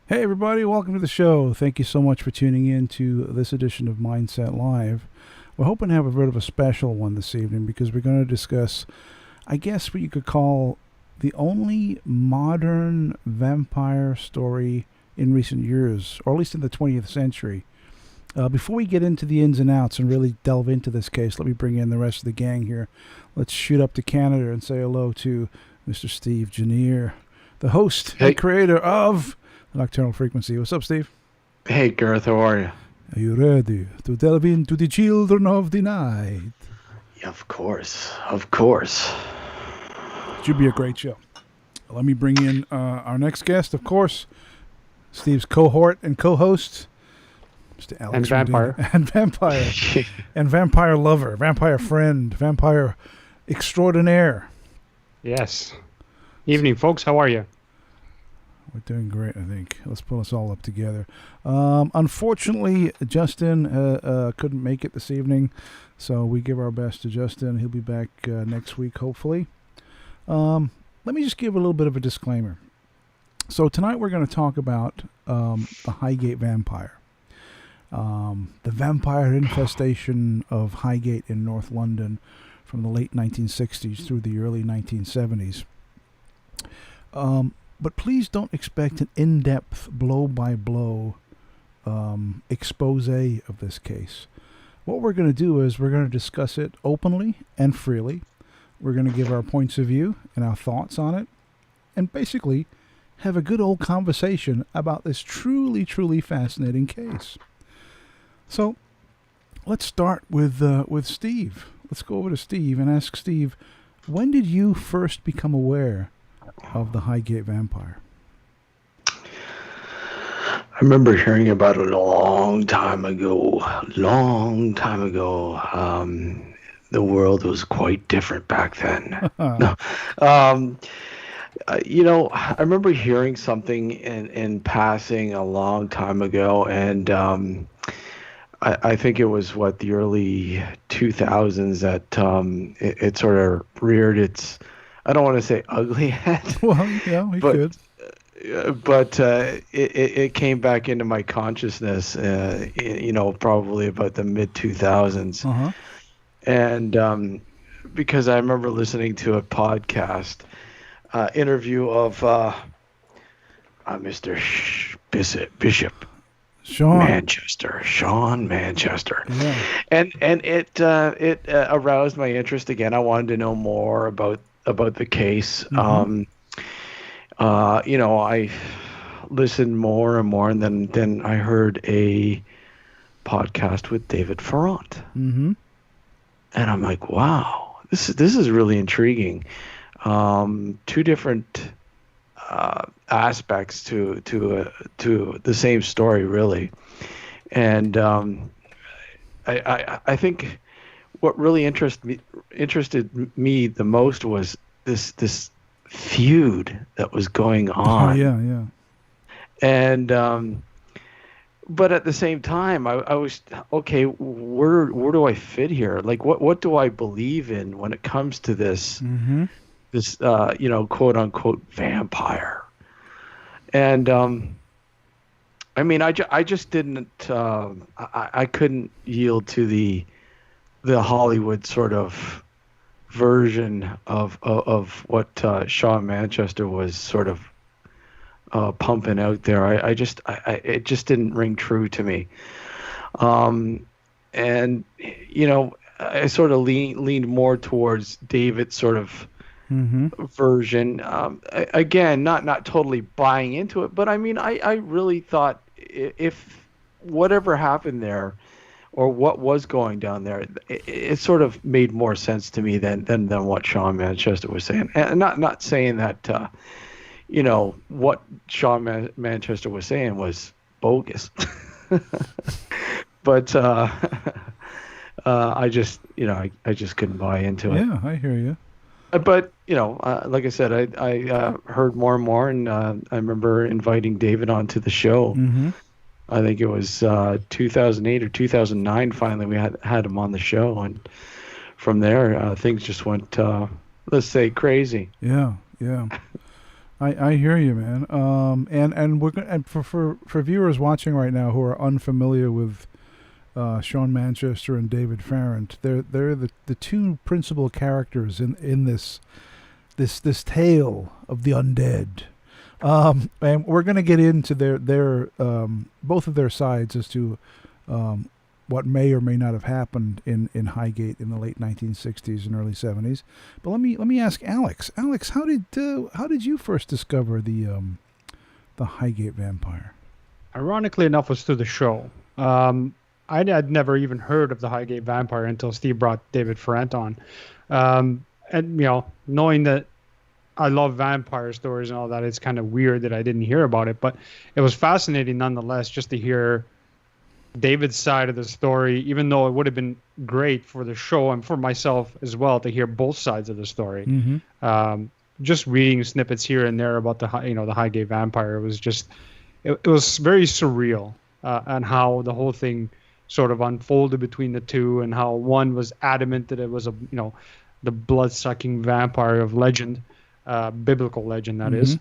Hey everybody, welcome to the show. Thank you so much for tuning in to this edition of Mindset Live. We're hoping to have a bit of a special one this evening because we're going to discuss, I guess, what you could call the only modern vampire story in recent years, or at least in the 20th century. Before we get into the ins and outs and really delve into this case, let me bring in the rest of the gang here. Let's shoot up to Canada and say hello to Mr. Steve Genier, the host and Hey, creator of Nocturnal Frequency. What's up, Steve? hey, Gareth, how are you? Are you ready to delve into the children of the night? Yeah, of course, of course. Should be a great show. Let me bring in our next guest, of course, Steve's cohort and co-host, Mr. And Alex vampire. Rondini, and vampire, and vampire lover, vampire friend, vampire extraordinaire. Yes. Evening, folks. How are you? We're doing great, I think. Let's pull us all up together. Unfortunately, Justin couldn't make it this evening, so we give our best to Justin. He'll be back next week, hopefully. Let me just give a little bit of a disclaimer. So tonight we're going to talk about the Highgate vampire. The vampire infestation of Highgate in North London from the late 1960s through the early 1970s. But please don't expect an in-depth, blow-by-blow expose of this case. What we're going to do is we're going to discuss it openly and freely. We're going to give our points of view and our thoughts on it, and basically have a good old conversation about this truly, truly fascinating case. So let's start with Steve. Let's go over to Steve and ask Steve, when did you first become aware of the Highgate vampire? I remember hearing about it a long time ago. Long time ago. The world was quite different back then. No. I remember hearing something in passing a long time ago, and I think it was the early 2000s that it sort of reared its, I don't want to say ugly head, Well, yeah, we but could. it came back into my consciousness, probably about the mid 2000s, Uh-huh. and because I remember listening to a podcast interview of Mr. Bishop Sean. Sean Manchester, Yeah. and it aroused my interest again. I wanted to know more about the case. Mm-hmm. I listened more and more, and then I heard a podcast with David Ferrant, Mm-hmm. and I'm like, wow, this is really intriguing. Two different aspects to the same story, really, and I think what really interested me the most was this feud that was going Oh, on. yeah. And but at the same time, I was okay. Where do I fit here? Like, what do I believe in when it comes to this Mm-hmm. quote unquote vampire? And I mean, I just didn't. I couldn't yield to the Hollywood sort of version of what Sean Manchester was sort of pumping out there. It just didn't ring true to me. And I sort of leaned more towards David's sort of Mm-hmm. version. Again, not totally buying into it, but I mean, I really thought if whatever happened there, or what was going down there, it sort of made more sense to me than what Sean Manchester was saying. And not saying that what Sean Manchester was saying was bogus, but I just I just couldn't buy into it. Yeah, I hear you. But like I said, I heard more and more, and I remember inviting David onto the show. Mm-hmm. I think it was 2008 or 2009. Finally, we had him on the show, and from there, things just went, let's say, crazy. Yeah. I hear you, man. And we're going and for viewers watching right now who are unfamiliar with Sean Manchester and David Ferrant, they're the two principal characters in this tale of the undead. And we're going to get into their both of their sides as to what may or may not have happened in Highgate in the late 1960s and early 70s. But let me ask Alex. Alex, how did you first discover the Highgate vampire? Ironically enough, was through the show. I had never even heard of the Highgate vampire until Steve brought David Ferrant on. And knowing that I love vampire stories and all that, it's kind of weird that I didn't hear about it, but it was fascinating nonetheless just to hear David's side of the story, even though it would have been great for the show and for myself as well to hear both sides of the story. Mm-hmm. Just reading snippets here and there about the Highgate vampire, it was just it was very surreal, and how the whole thing sort of unfolded between the two, and how one was adamant that it was the blood-sucking vampire of legend, biblical legend that is,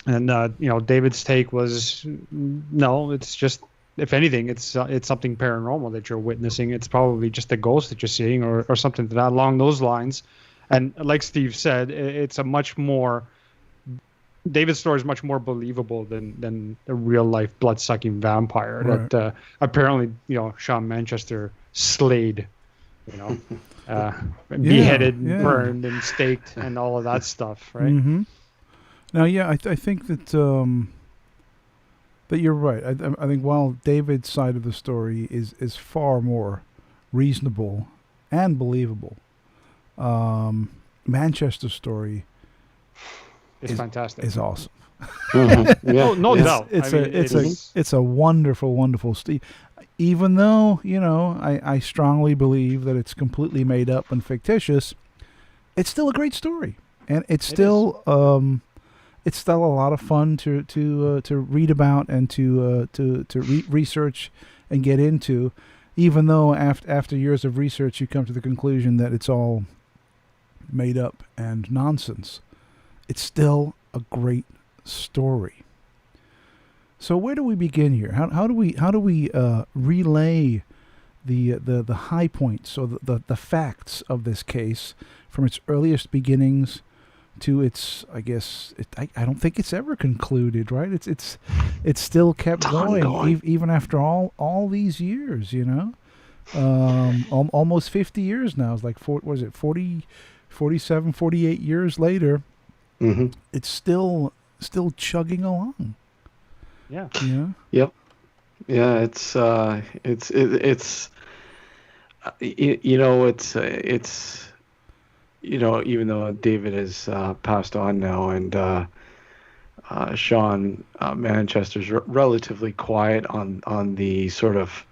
and David's take was no, it's just, if anything, it's something paranormal that you're witnessing. It's probably just a ghost that you're seeing, or something to that along those lines. And like Steve said, it's a much more, David's story is much more believable than a real life blood sucking vampire, right, that apparently Sean Manchester slayed, beheaded, burned, and staked, and all of that stuff, right? Mm-hmm. Now, I think that you're right. I think while David's side of the story is far more reasonable and believable, Manchester's story is fantastic. Is awesome. Mm-hmm. Yeah. No doubt. It's a wonderful even though I strongly believe that it's completely made up and fictitious, it's still a great story, and it's still a lot of fun to read about and to research and get into, even though after years of research you come to the conclusion that it's all made up and nonsense. It's still a great story. So where do we begin here? How do we relay the high points or the facts of this case from its earliest beginnings to its, I guess, I don't think it's ever concluded, right? It's still kept going even after all these years, almost 50 years now. It's like 40, 47, 48 years later. Mm-hmm. It's still chugging along. Yeah. Yep. Yeah. It's even though David has passed on now, and Sean Manchester's relatively quiet on the sort of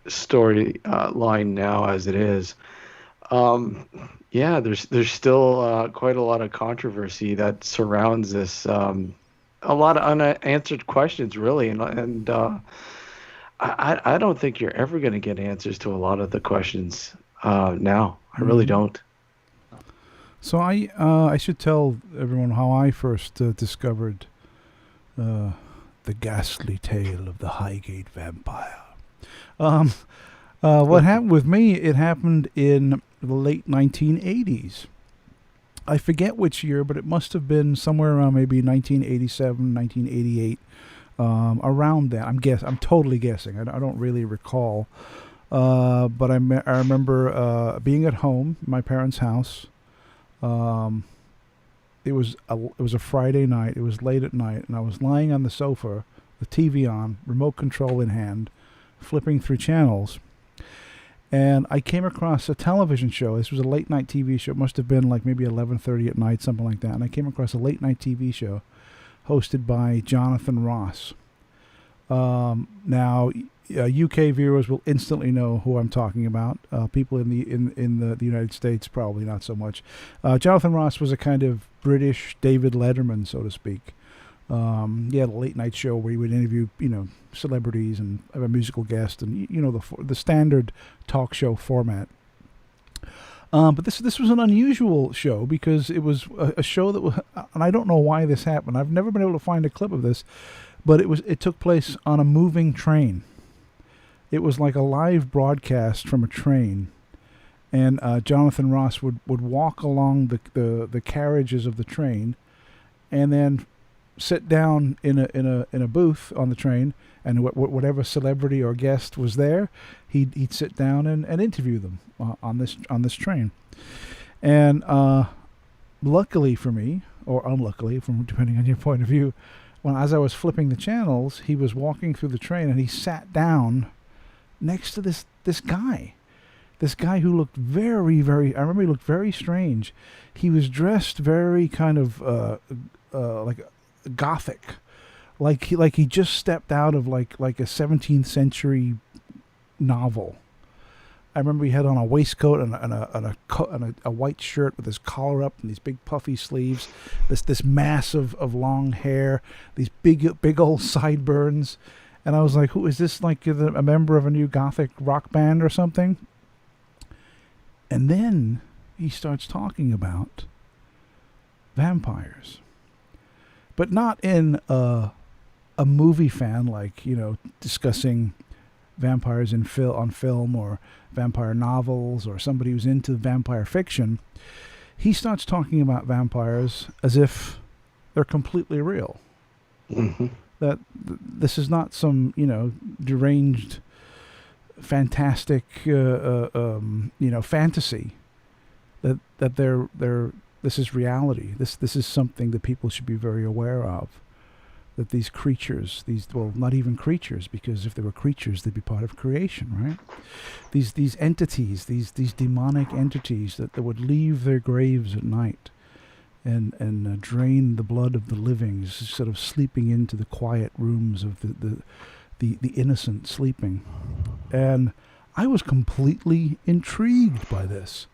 story line now as it is. There's still quite a lot of controversy that surrounds this. A lot of unanswered questions, really, and I don't think you're ever going to get answers to a lot of the questions now. I really don't. So I should tell everyone how I first discovered the ghastly tale of the Highgate vampire. What happened with me? It happened in the late 1980s. I forget which year, but it must have been somewhere around maybe 1987, 1988, around that. I'm totally guessing. I don't really recall. But I remember being at home, my parents' house. It was a Friday night. It was late at night, and I was lying on the sofa, the TV on, remote control in hand, flipping through channels. And I came across a television show. This was a late night TV show. It must have been like maybe 11:30 at night, something like that. And I came across a late night TV show hosted by Jonathan Ross. Now, UK viewers will instantly know who I'm talking about. People in the United States probably not so much. Jonathan Ross was a kind of British David Letterman, so to speak. He had a late night show where he would interview, celebrities and have a musical guest, and the standard talk show format. But this was an unusual show because it was a show that was, and I don't know why this happened. I've never been able to find a clip of this, but it took place on a moving train. It was like a live broadcast from a train, and Jonathan Ross would walk along the carriages of the train, and then sit down in a booth on the train, and whatever celebrity or guest was there, he'd sit down and interview them on this train. And luckily for me, or unluckily, depending on your point of view, as I was flipping the channels, he was walking through the train and he sat down next to this guy. This guy who looked very, very, I remember he looked very strange. He was dressed very kind of like Gothic. Like he just stepped out of like a 17th century novel. I remember he had on a waistcoat and a white shirt with his collar up and these big puffy sleeves, this mass of long hair, these big old sideburns. And I was like, who is this? Like a member of a new Gothic rock band or something? And then he starts talking about vampires, but not in a movie fan, like, discussing vampires on film or vampire novels or somebody who's into vampire fiction. He starts talking about vampires as if they're completely real. Mm-hmm. That this is not some, deranged, fantastic, fantasy. That this is reality. This is something that people should be very aware of. That these creatures, not even creatures, because if they were creatures, they'd be part of creation, right? These entities, these demonic entities that would leave their graves at night and drain the blood of the living, sort of sleeping into the quiet rooms of the innocent sleeping. And I was completely intrigued by this,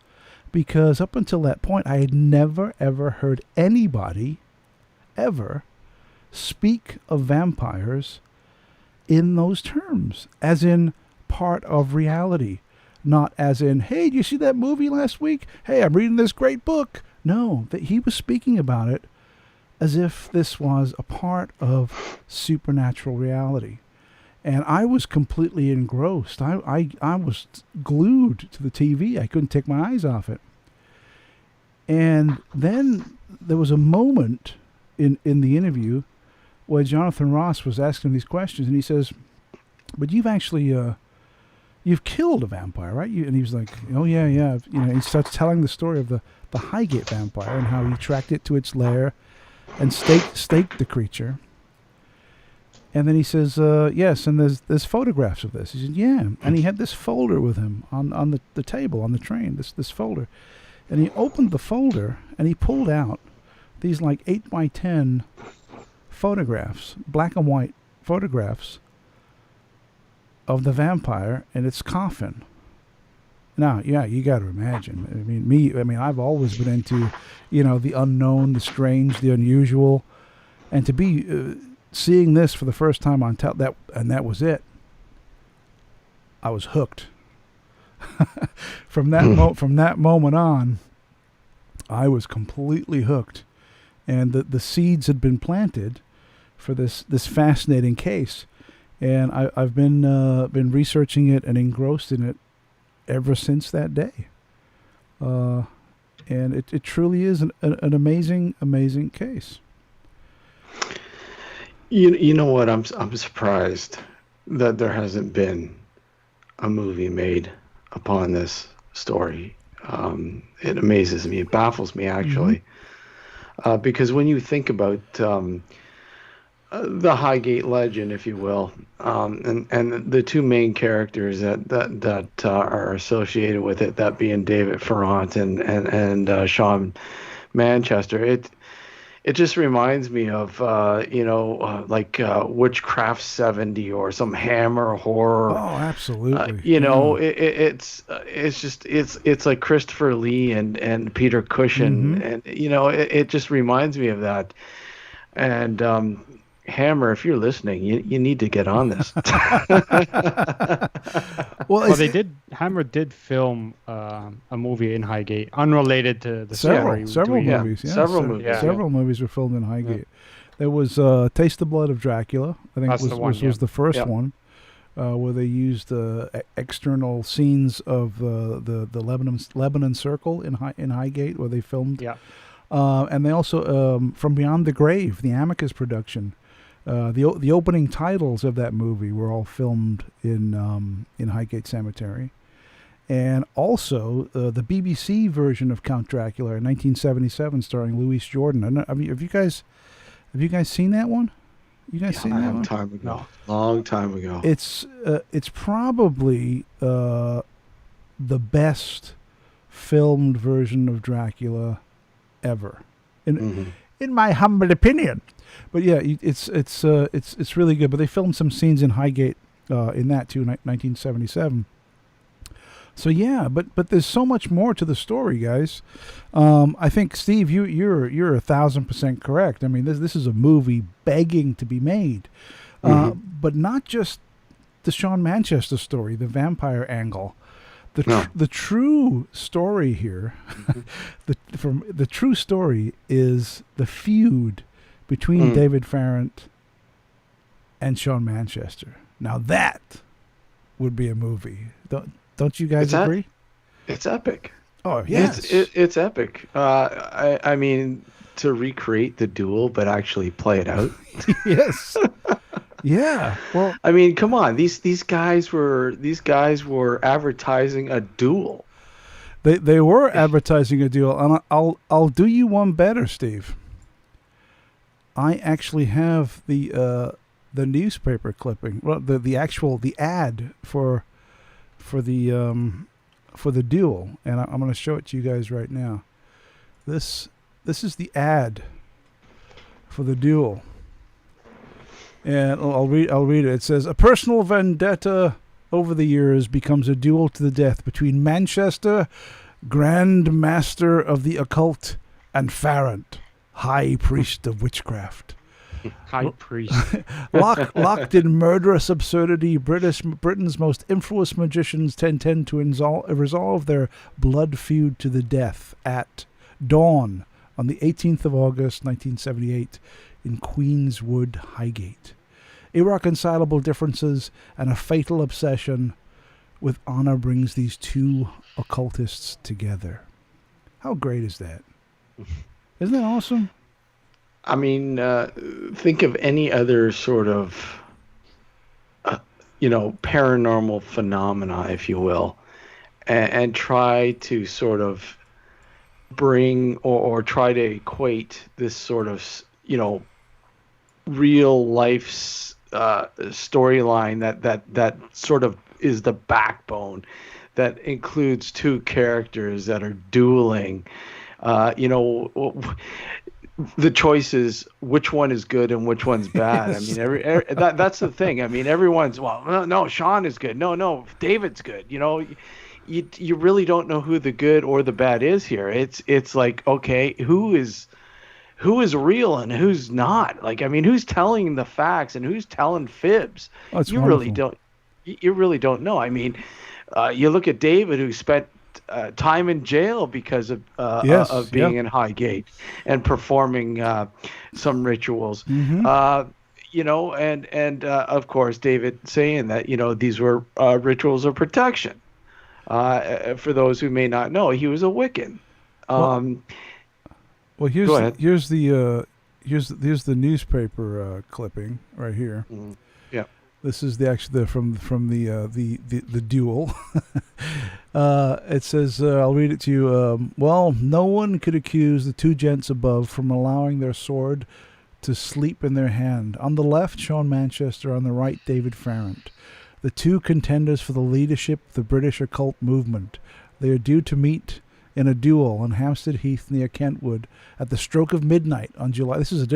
because up until that point, I had never, ever heard anybody ever speak of vampires in those terms, as in part of reality, not as in, hey, did you see that movie last week? Hey, I'm reading this great book. No, that he was speaking about it as if this was a part of supernatural reality. And I was completely engrossed. I was glued to the TV. I couldn't take my eyes off it. And then there was a moment in the interview where Jonathan Ross was asking these questions, and he says, but you've actually, you've killed a vampire, right? And he was like, oh, yeah. He starts telling the story of the Highgate vampire and how he tracked it to its lair and staked the creature. And then he says, yes, and there's photographs of this. He said, yeah. And he had this folder with him on the table, on the train, this folder. And he opened the folder, and he pulled out these like 8x10 photographs, black and white photographs of the vampire in its coffin. Now, yeah, you got to imagine. I've always been into, the unknown, the strange, the unusual, and to be seeing this for the first time on that was it. I was hooked. From that moment on, I was completely hooked, and the seeds had been planted for this fascinating case, and I've been researching it and engrossed in it ever since that day. And it truly is an amazing case. You know what? I'm surprised that there hasn't been a movie made upon this story. It amazes me. It baffles me, actually. Mm-hmm. Because when you think about the Highgate legend, if you will, and the two main characters that are associated with it, that being David Ferrant and Sean Manchester, it just reminds me of like Witchcraft 70 or some Hammer horror. Oh, absolutely. It's like Christopher Lee and Peter Cushing, mm-hmm. and it just reminds me of that. And Hammer, if you're listening, you need to get on this. Well, Hammer did film a movie in Highgate, unrelated to the story. Several movies. Yeah, several movies. Several movies were filmed in Highgate. There was Taste the Blood of Dracula. I think was the first one, where they used external scenes of the Lebanon Circle in Highgate, where they filmed. Yeah. And they also From Beyond the Grave, the Amicus production. The opening titles of that movie were all filmed in Highgate Cemetery, and also the BBC version of Count Dracula in 1977, starring Louis Jordan. Have you guys seen that one? You guys seen that one? Long time ago. It's probably the best filmed version of Dracula ever, in my humble opinion. But yeah, it's really good. But they filmed some scenes in Highgate in that too, 1977. So yeah, but there's so much more to the story, guys. I think Steve, you're 1,000% correct. I mean, this is a movie begging to be made, but not just the Sean Manchester story, the vampire angle. The true story here, the true story is the feud between David Ferrant and Sean Manchester. Now that would be a movie. Don't you guys agree? It's epic. Oh, yes. It's epic. I mean, to recreate the duel, but actually play it out. Yes. Yeah. Well, I mean, come on. These guys were advertising a duel. They were advertising a duel, and I'll do you one better, Steve. I actually have the newspaper clipping. Well, the ad for the duel, and I'm going to show it to you guys right now. This is the ad for the duel, and I'll read it. It says, "A personal vendetta over the years becomes a duel to the death between Manchester, Grand Master of the Occult, and Ferrant, High Priest of Witchcraft." High priest. Locked in murderous absurdity, Britain's most infamous magicians tend to resolve their blood feud to the death at dawn on the 18th of August, 1978, in Queenswood, Highgate. Irreconcilable differences and a fatal obsession with honor brings these two occultists together. How great is that? Isn't that awesome? I mean, think of any other sort of, paranormal phenomena, if you will, and try to sort of bring or try to equate this sort of, real life storyline that sort of is the backbone, that includes two characters that are dueling. The choice is which one is good and which one's bad. Yes. I mean, that's the thing. I mean, everyone's, no, Sean is good. No, David's good. You really don't know who the good or the bad is here. It's like, okay, who is real and who's not? Like, I mean, who's telling the facts and who's telling fibs? You really don't know. I mean, you look at David, who spent time in jail because of being in Highgate and performing some rituals. Mm-hmm. And of course David saying that these were rituals of protection. For those who may not know, he was a Wiccan. Here's the newspaper clipping right here. Mm-hmm. Yeah. This is from the duel. It says, I'll read it to you. No one could accuse the two gents above from allowing their sword to sleep in their hand. On the left, Sean Manchester. On the right, David Ferrant. The two contenders for the leadership of the British occult movement. They are due to meet in a duel on Hampstead Heath near Kentwood at the stroke of midnight on July. This is a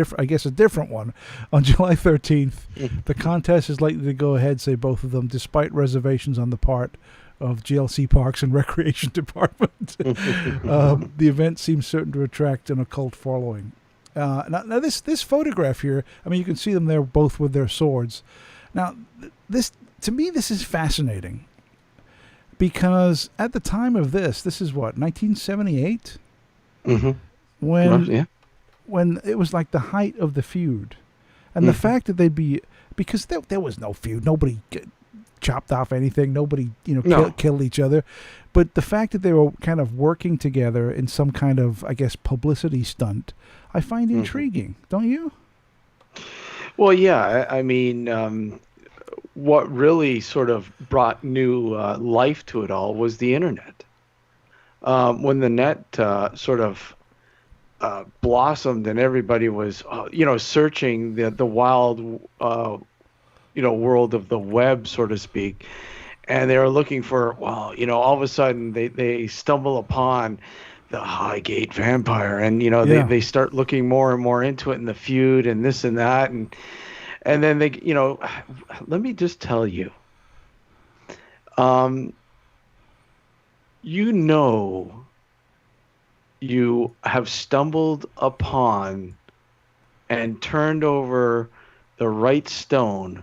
different one. On July 13th, the contest is likely to go ahead, say both of them, despite reservations on the part of GLC Parks and Recreation Department. The event seems certain to attract an occult following. Now this photograph here, I mean, you can see them there both with their swords. Now, this to me, this is fascinating because at the time of this is what, 1978, when it was like the height of the feud, and the fact that they'd be, because there was no feud, nobody chopped off anything, nobody killed each other, but the fact that they were kind of working together in some kind of, I guess, publicity stunt, I find intriguing, don't you? Well, yeah, I mean, what really sort of brought new life to it all was the internet. When the net sort of blossomed and everybody was, searching the wild, world of the web, so to speak, and they were looking for, all of a sudden they stumble upon the Highgate vampire, and they start looking more and more into it, and the feud and this and that, and then they, let me just tell you, you have stumbled upon and turned over the right stone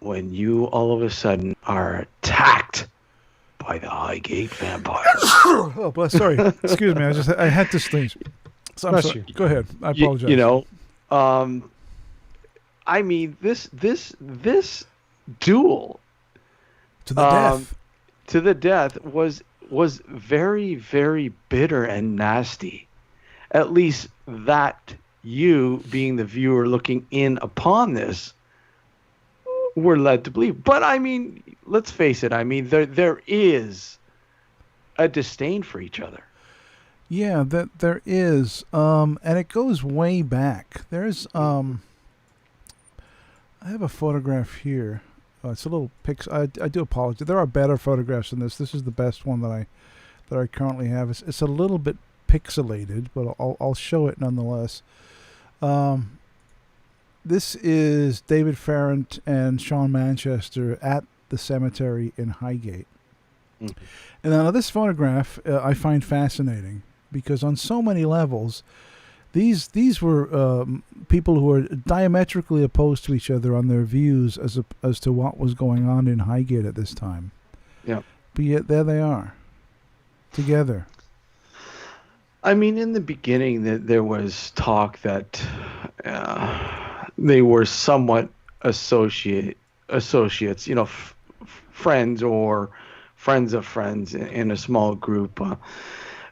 when you all of a sudden are attacked by the Highgate vampire. Oh, bless. Sorry. Excuse me. I had to sneeze. So I'm sorry. Go ahead. I apologize. I mean, this duel to the death was very, very bitter and nasty. At least that you, being the viewer looking in upon this, were led to believe. But I mean, let's face it. I mean, there is a disdain for each other. Yeah, there is, and it goes way back. There's, I have a photograph here. It's a little I do apologize. There are better photographs than this. This is the best one that I currently have. It's a little bit pixelated, but I'll show it nonetheless. This is David Ferrant and Sean Manchester at the cemetery in Highgate. And now this photograph I find fascinating because on so many levels, these were people who were diametrically opposed to each other on their views as to what was going on in Highgate at this time. Yeah. But yet there they are, together. I mean, in the beginning, there was talk that they were somewhat associates, friends or friends of friends in a small group.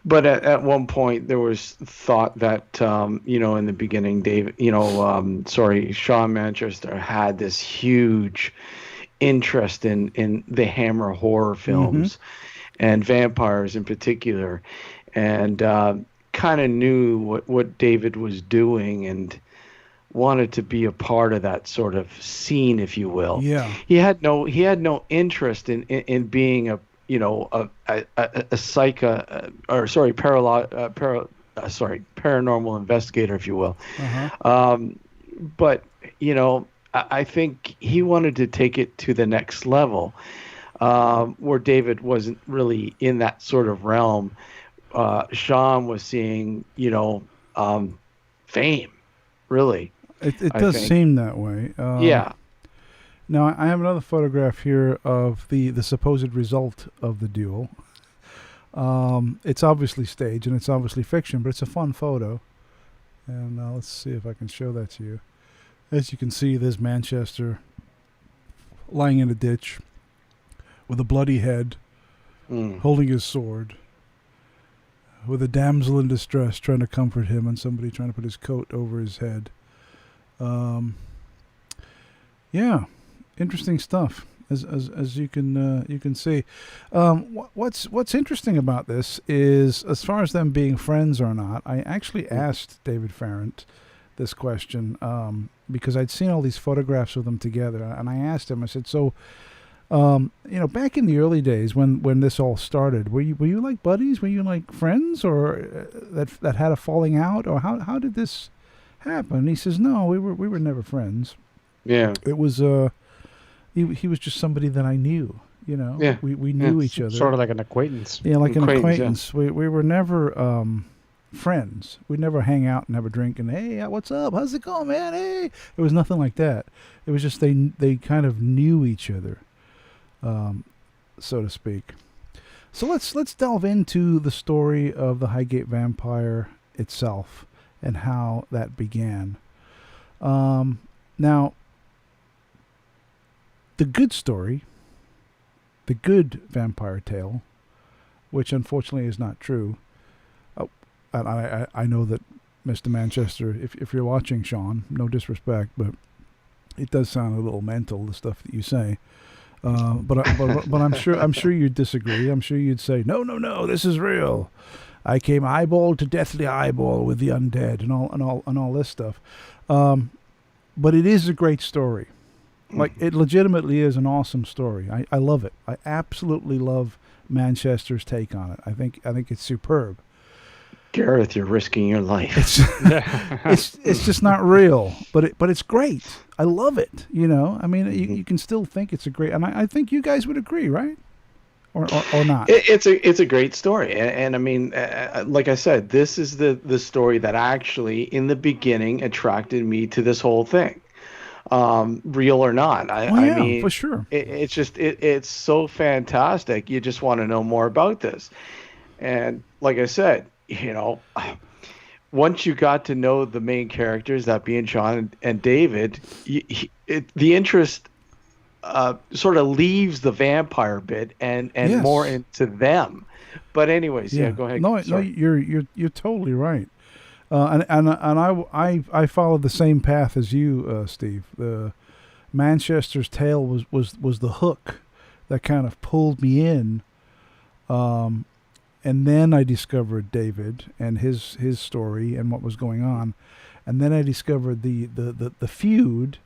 But at one point, there was thought that, in the beginning, Sean Manchester had this huge interest in the Hammer horror films and vampires in particular, and kind of knew what David was doing and wanted to be a part of that sort of scene, if you will. Yeah. He had no interest in being a paranormal investigator, if you will. But I think he wanted to take it to the next level, where David wasn't really in that sort of realm. Sean was seeing, fame, really. It does seem that way. Yeah. Now, I have another photograph here of the supposed result of the duel. It's obviously staged and it's obviously fiction, but it's a fun photo. And let's see if I can show that to you. As you can see, there's Manchester lying in a ditch with a bloody head, holding his sword, with a damsel in distress trying to comfort him and somebody trying to put his coat over his head. Yeah. Interesting stuff, as you can see. What's interesting about this is, as far as them being friends or not, I actually asked David Ferrant this question because I'd seen all these photographs of them together, and I asked him. I said, "So, back in the early days when this all started, were you like buddies? Were you like friends, or that had a falling out, or how did this happen?" And he says, "No, we were never friends. Yeah, it was He was just somebody that I knew, We knew each other. Sort of like an acquaintance. Yeah, like an acquaintance. Yeah. We were never, friends. We'd never hang out and have a drink and, hey, what's up? How's it going, man? Hey, it was nothing like that. It was just they kind of knew each other, so to speak. So let's delve into the story of the Highgate Vampire itself and how that began. Now, the good story, the good vampire tale, which unfortunately is not true. And I know that Mr. Manchester, if you're watching, Sean, no disrespect, but it does sound a little mental, the stuff that you say. But I'm sure you'd disagree. I'm sure you'd say, no, this is real. I came eyeball to deathly eyeball with the undead and all this stuff. But it is a great story. Like, it legitimately is an awesome story. I love it. I absolutely love Manchester's take on it. I think it's superb. Gareth, you're risking your life. It's just not real, but it's great. I love it. I mean, you can still think it's a great, and I think you guys would agree, right? Or not? It's a great story, and I mean, like I said, this is the story that actually, in the beginning, attracted me to this whole thing. Real or not, I mean, for sure. It's so fantastic. You just want to know more about this, and like I said, once you got to know the main characters, that being Sean and David, the interest sort of leaves the vampire bit and yes. more into them. But anyways, yeah go ahead. No, you're totally right. And I followed the same path as you, Steve. The Manchester's tale was the hook that kind of pulled me in. And then I discovered David and his story and what was going on, and then I discovered the feud,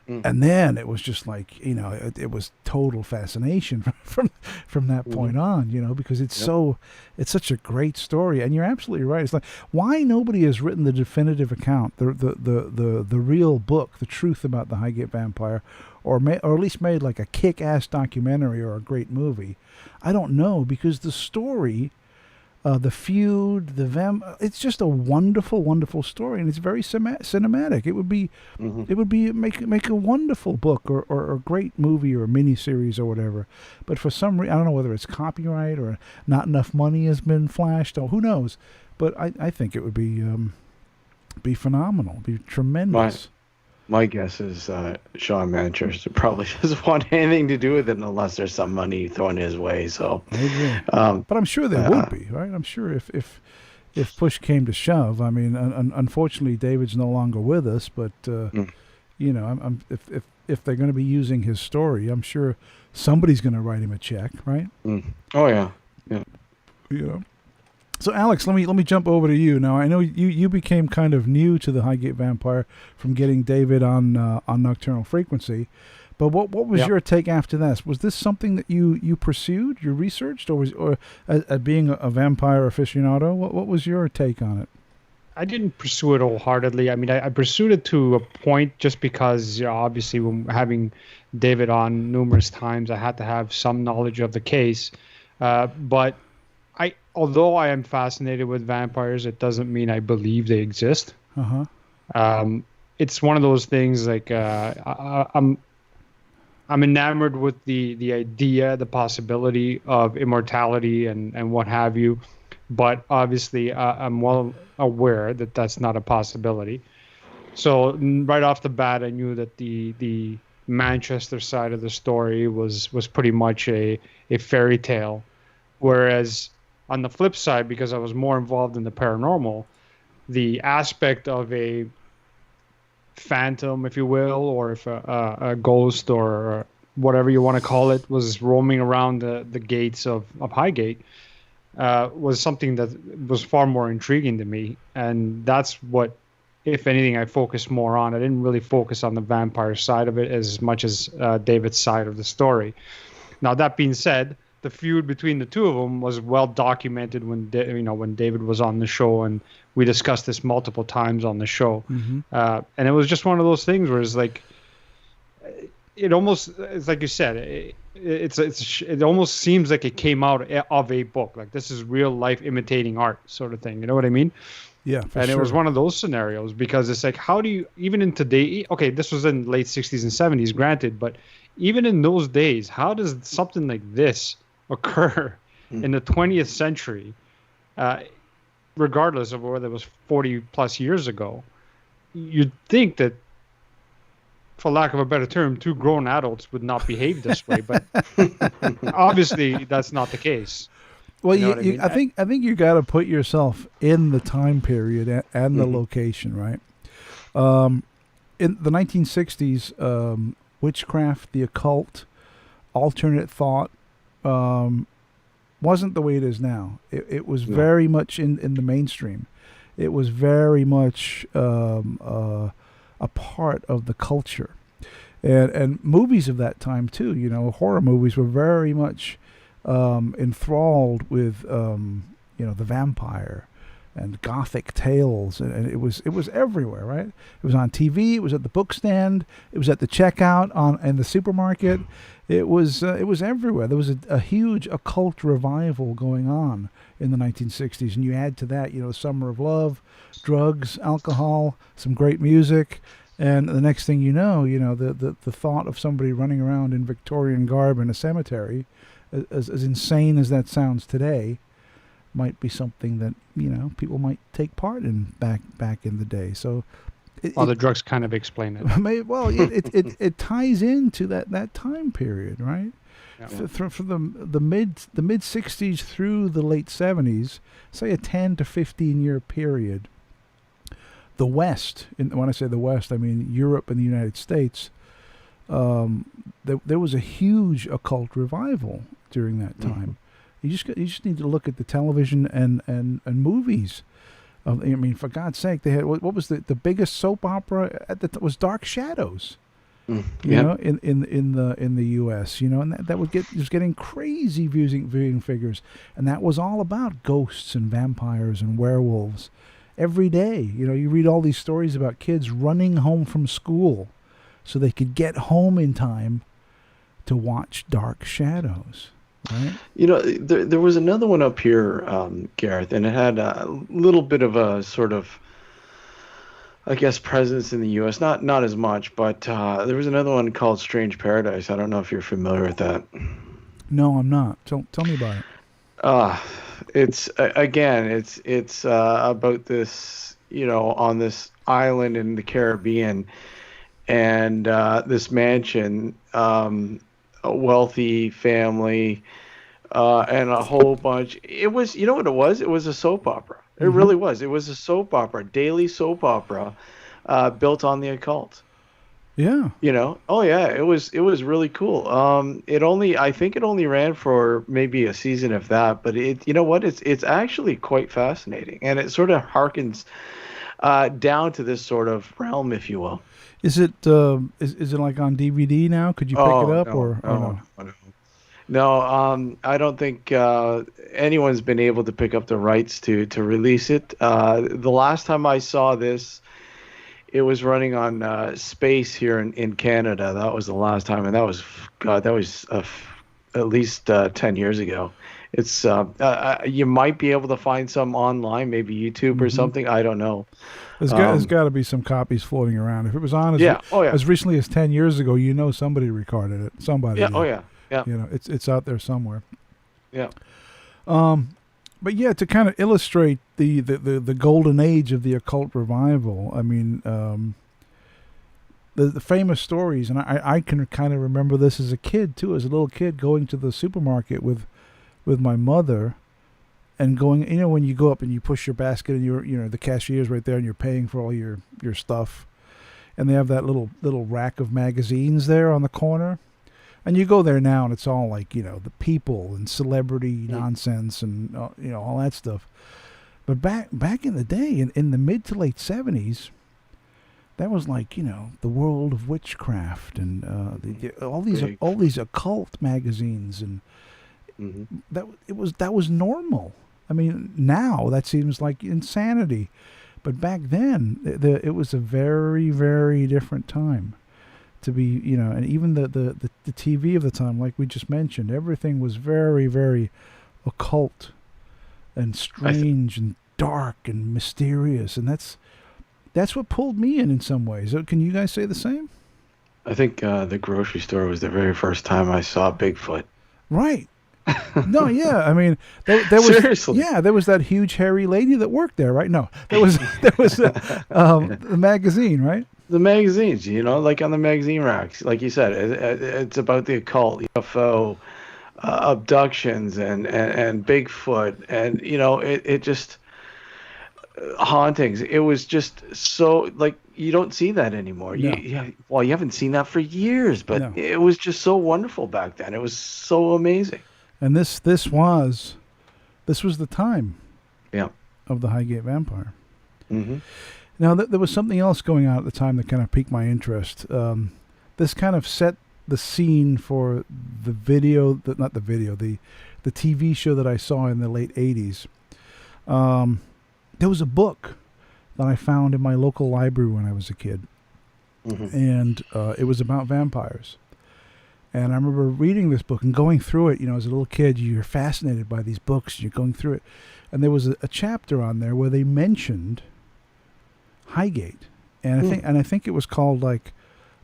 and then it was just like it was total fascination from that point on, because it's such a great story, and you're absolutely right. It's like, why nobody has written the definitive account, the real book, the truth about the Highgate Vampire, or at least made like a kick-ass documentary or a great movie. I don't know, because the story, the feud, it's just a wonderful, wonderful story, and it's very cinematic. It would be, make a wonderful book or a great movie or a miniseries or whatever. But for some reason, I don't know whether it's copyright or not enough money has been flashed, or who knows. But I think it would be phenomenal, be tremendous. My guess is Sean Manchester probably doesn't want anything to do with it unless there's some money thrown his way. So, but I'm sure there would be, right? I'm sure if push came to shove. I mean, unfortunately, David's no longer with us. But if they're going to be using his story, I'm sure somebody's going to write him a check, right? Oh yeah. So Alex, let me jump over to you. Now I know you became kind of new to the Highgate Vampire from getting David on Nocturnal Frequency, but what was your take after this? Was this something that you pursued, you researched, or being a vampire aficionado? What was your take on it? I didn't pursue it wholeheartedly. I mean, I pursued it to a point just because obviously when having David on numerous times, I had to have some knowledge of the case, but although I am fascinated with vampires, it doesn't mean I believe they exist. It's one of those things like I'm enamored with the idea, the possibility of immortality and what have you, but obviously I'm well aware that that's not a possibility. So right off the bat, I knew that the Manchester side of the story was pretty much a fairy tale, whereas on the flip side, because I was more involved in the paranormal, the aspect of a phantom, if you will, or if a ghost or whatever you want to call it was roaming around the gates of Highgate was something that was far more intriguing to me. And that's what, if anything, I focused more on. I didn't really focus on the vampire side of it as much as David's side of the story. Now, that being said, the feud between the two of them was well documented when David was on the show, and we discussed this multiple times on the show. And it was just one of those things where it's like, it almost, it's like you said, it almost seems like it came out of a book. Like this is real life imitating art sort of thing. You know what I mean? Yeah, And sure. it was one of those scenarios because it's like, how do you, even in today, okay, this was in late 60s and 70s, granted, but even in those days, how does something like this occur in the 20th century, regardless of whether it was 40 plus years ago? You'd think that, for lack of a better term, two grown adults would not behave this way, but obviously that's not the case. Well, You know what I mean? I think you got to put yourself in the time period and the location, right? In the 1960s, witchcraft, the occult, alternate thought wasn't the way it is now. It was very much in the mainstream. It was very much a part of the culture, and movies of that time too. You know, horror movies were very much enthralled with the vampire and gothic tales, and it was everywhere, right? It was on TV, it was at the book stand, it was at the checkout in the supermarket. It was everywhere. There was a huge occult revival going on in the 1960s, and you add to that, Summer of Love, drugs, alcohol, some great music. And the next thing you know, the thought of somebody running around in Victorian garb in a cemetery, as insane as that sounds today, might be something that people might take part in back in the day. So, the drugs kind of explain it. It ties into that time period, right? Yeah. From the mid 60s through the late 70s, say a 10 to 15 year period. The West, when I say the West, I mean Europe and the United States. There was a huge occult revival during that time. You just need to look at the television and movies. For God's sake, they had what was the biggest soap opera was Dark Shadows. In the U.S. And that was getting crazy viewing figures, and that was all about ghosts and vampires and werewolves. Every day, you read all these stories about kids running home from school so they could get home in time to watch Dark Shadows. Right? There was another one up here, Gareth, and it had a little bit of a sort of, I guess, presence in the U.S. Not as much, but there was another one called Strange Paradise. I don't know if you're familiar with that. No, I'm not. Tell me about it. It's about this, on this island in the Caribbean, and this mansion, a wealthy family, and a whole bunch. It was, what it was? It was a soap opera. It really was. It was a soap opera, daily soap opera, built on the occult. Yeah. Oh yeah, it was really cool. I think it only ran for maybe a season, if that, but it's actually quite fascinating, and it sort of harkens down to this sort of realm, if you will. Is it is it like on DVD now? Could you pick it up no? No, I don't think anyone's been able to pick up the rights to release it. The last time I saw this, it was running on Space here in Canada. That was the last time, and that was at least 10 years ago. It's you might be able to find some online, maybe YouTube or something. I don't know. There's got to be some copies floating around. If it was on as recently as 10 years ago, somebody recorded it. Somebody. Yeah. Did. Oh yeah. Yeah. It's out there somewhere. Yeah. But yeah, to kind of illustrate the golden age of the occult revival, I mean, the famous stories, and I can kind of remember this as a kid too, as a little kid going to the supermarket with my mother, and going, when you go up and you push your basket and the cashier's right there and you're paying for all your stuff, and they have that little rack of magazines there on the corner. And you go there now, and it's all like, the People and celebrity nonsense and, all that stuff. But back in the day, in the mid to late 70s, that was like, the world of witchcraft and all these occult magazines, and that was normal. I mean, now that seems like insanity, but back then it was a very, very different time. to be, and even the TV of the time, like we just mentioned, everything was very, very occult and strange and dark and mysterious, and that's what pulled me in some ways. Can you guys say the same? I think the grocery store was the very first time I saw Bigfoot. Right. No, yeah. I mean, there was Seriously. Yeah, there was that huge hairy lady that worked there, right? No, there was the magazine, right? The magazines, like on the magazine racks, like you said, it's about the occult, UFO, abductions, and Bigfoot, and it just hauntings. It was just so, like, you don't see that anymore. No. You haven't seen that for years, but No. it was just so wonderful back then. It was so amazing. And this was the time, Yeah. of the Highgate Vampire. Mm-hmm. Now, there was something else going on at the time that kind of piqued my interest. This kind of set the scene for the TV show that I saw in the late 80s. There was a book that I found in my local library when I was a kid. Mm-hmm. And it was about vampires. And I remember reading this book and going through it. As a little kid, you're fascinated by these books. You're going through it. And there was a chapter on there where they mentioned Highgate. And I think it was called, like,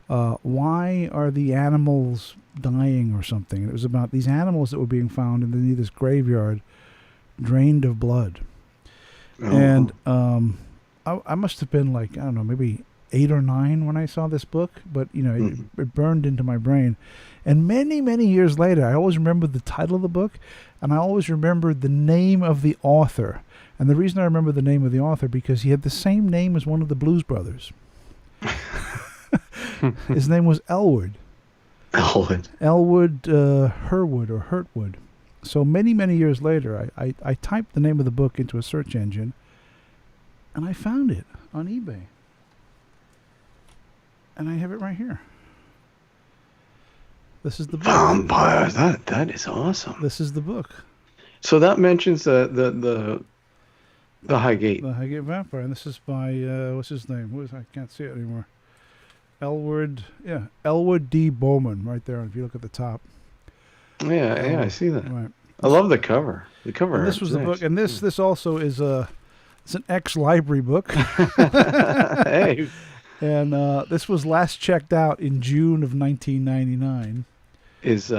why are the animals dying or something. It was about these animals that were being found in this graveyard drained of blood. Oh. And I must have been, like, I don't know, maybe 8 or 9 when I saw this book, but it burned into my brain. And many, many years later, I always remembered the title of the book, and I always remembered the name of the author. And the reason I remember the name of the author, because he had the same name as one of the Blues Brothers. His name was Elwood. Elwood Herwood or Hurtwood. So many, many years later, I typed the name of the book into a search engine, and I found it on eBay. And I have it right here. This is the book. Vampires. That is awesome. This is the book. So that mentions the Highgate. The Highgate Vampire, and this is by what's his name? I can't see it anymore. Elwood D. Bowman, right there. If you look at the top. Yeah, I see that. Right. I love the cover. The cover. And this was the book, and this also is it's an ex-library book. Hey. And this was last checked out in June of 1999. Is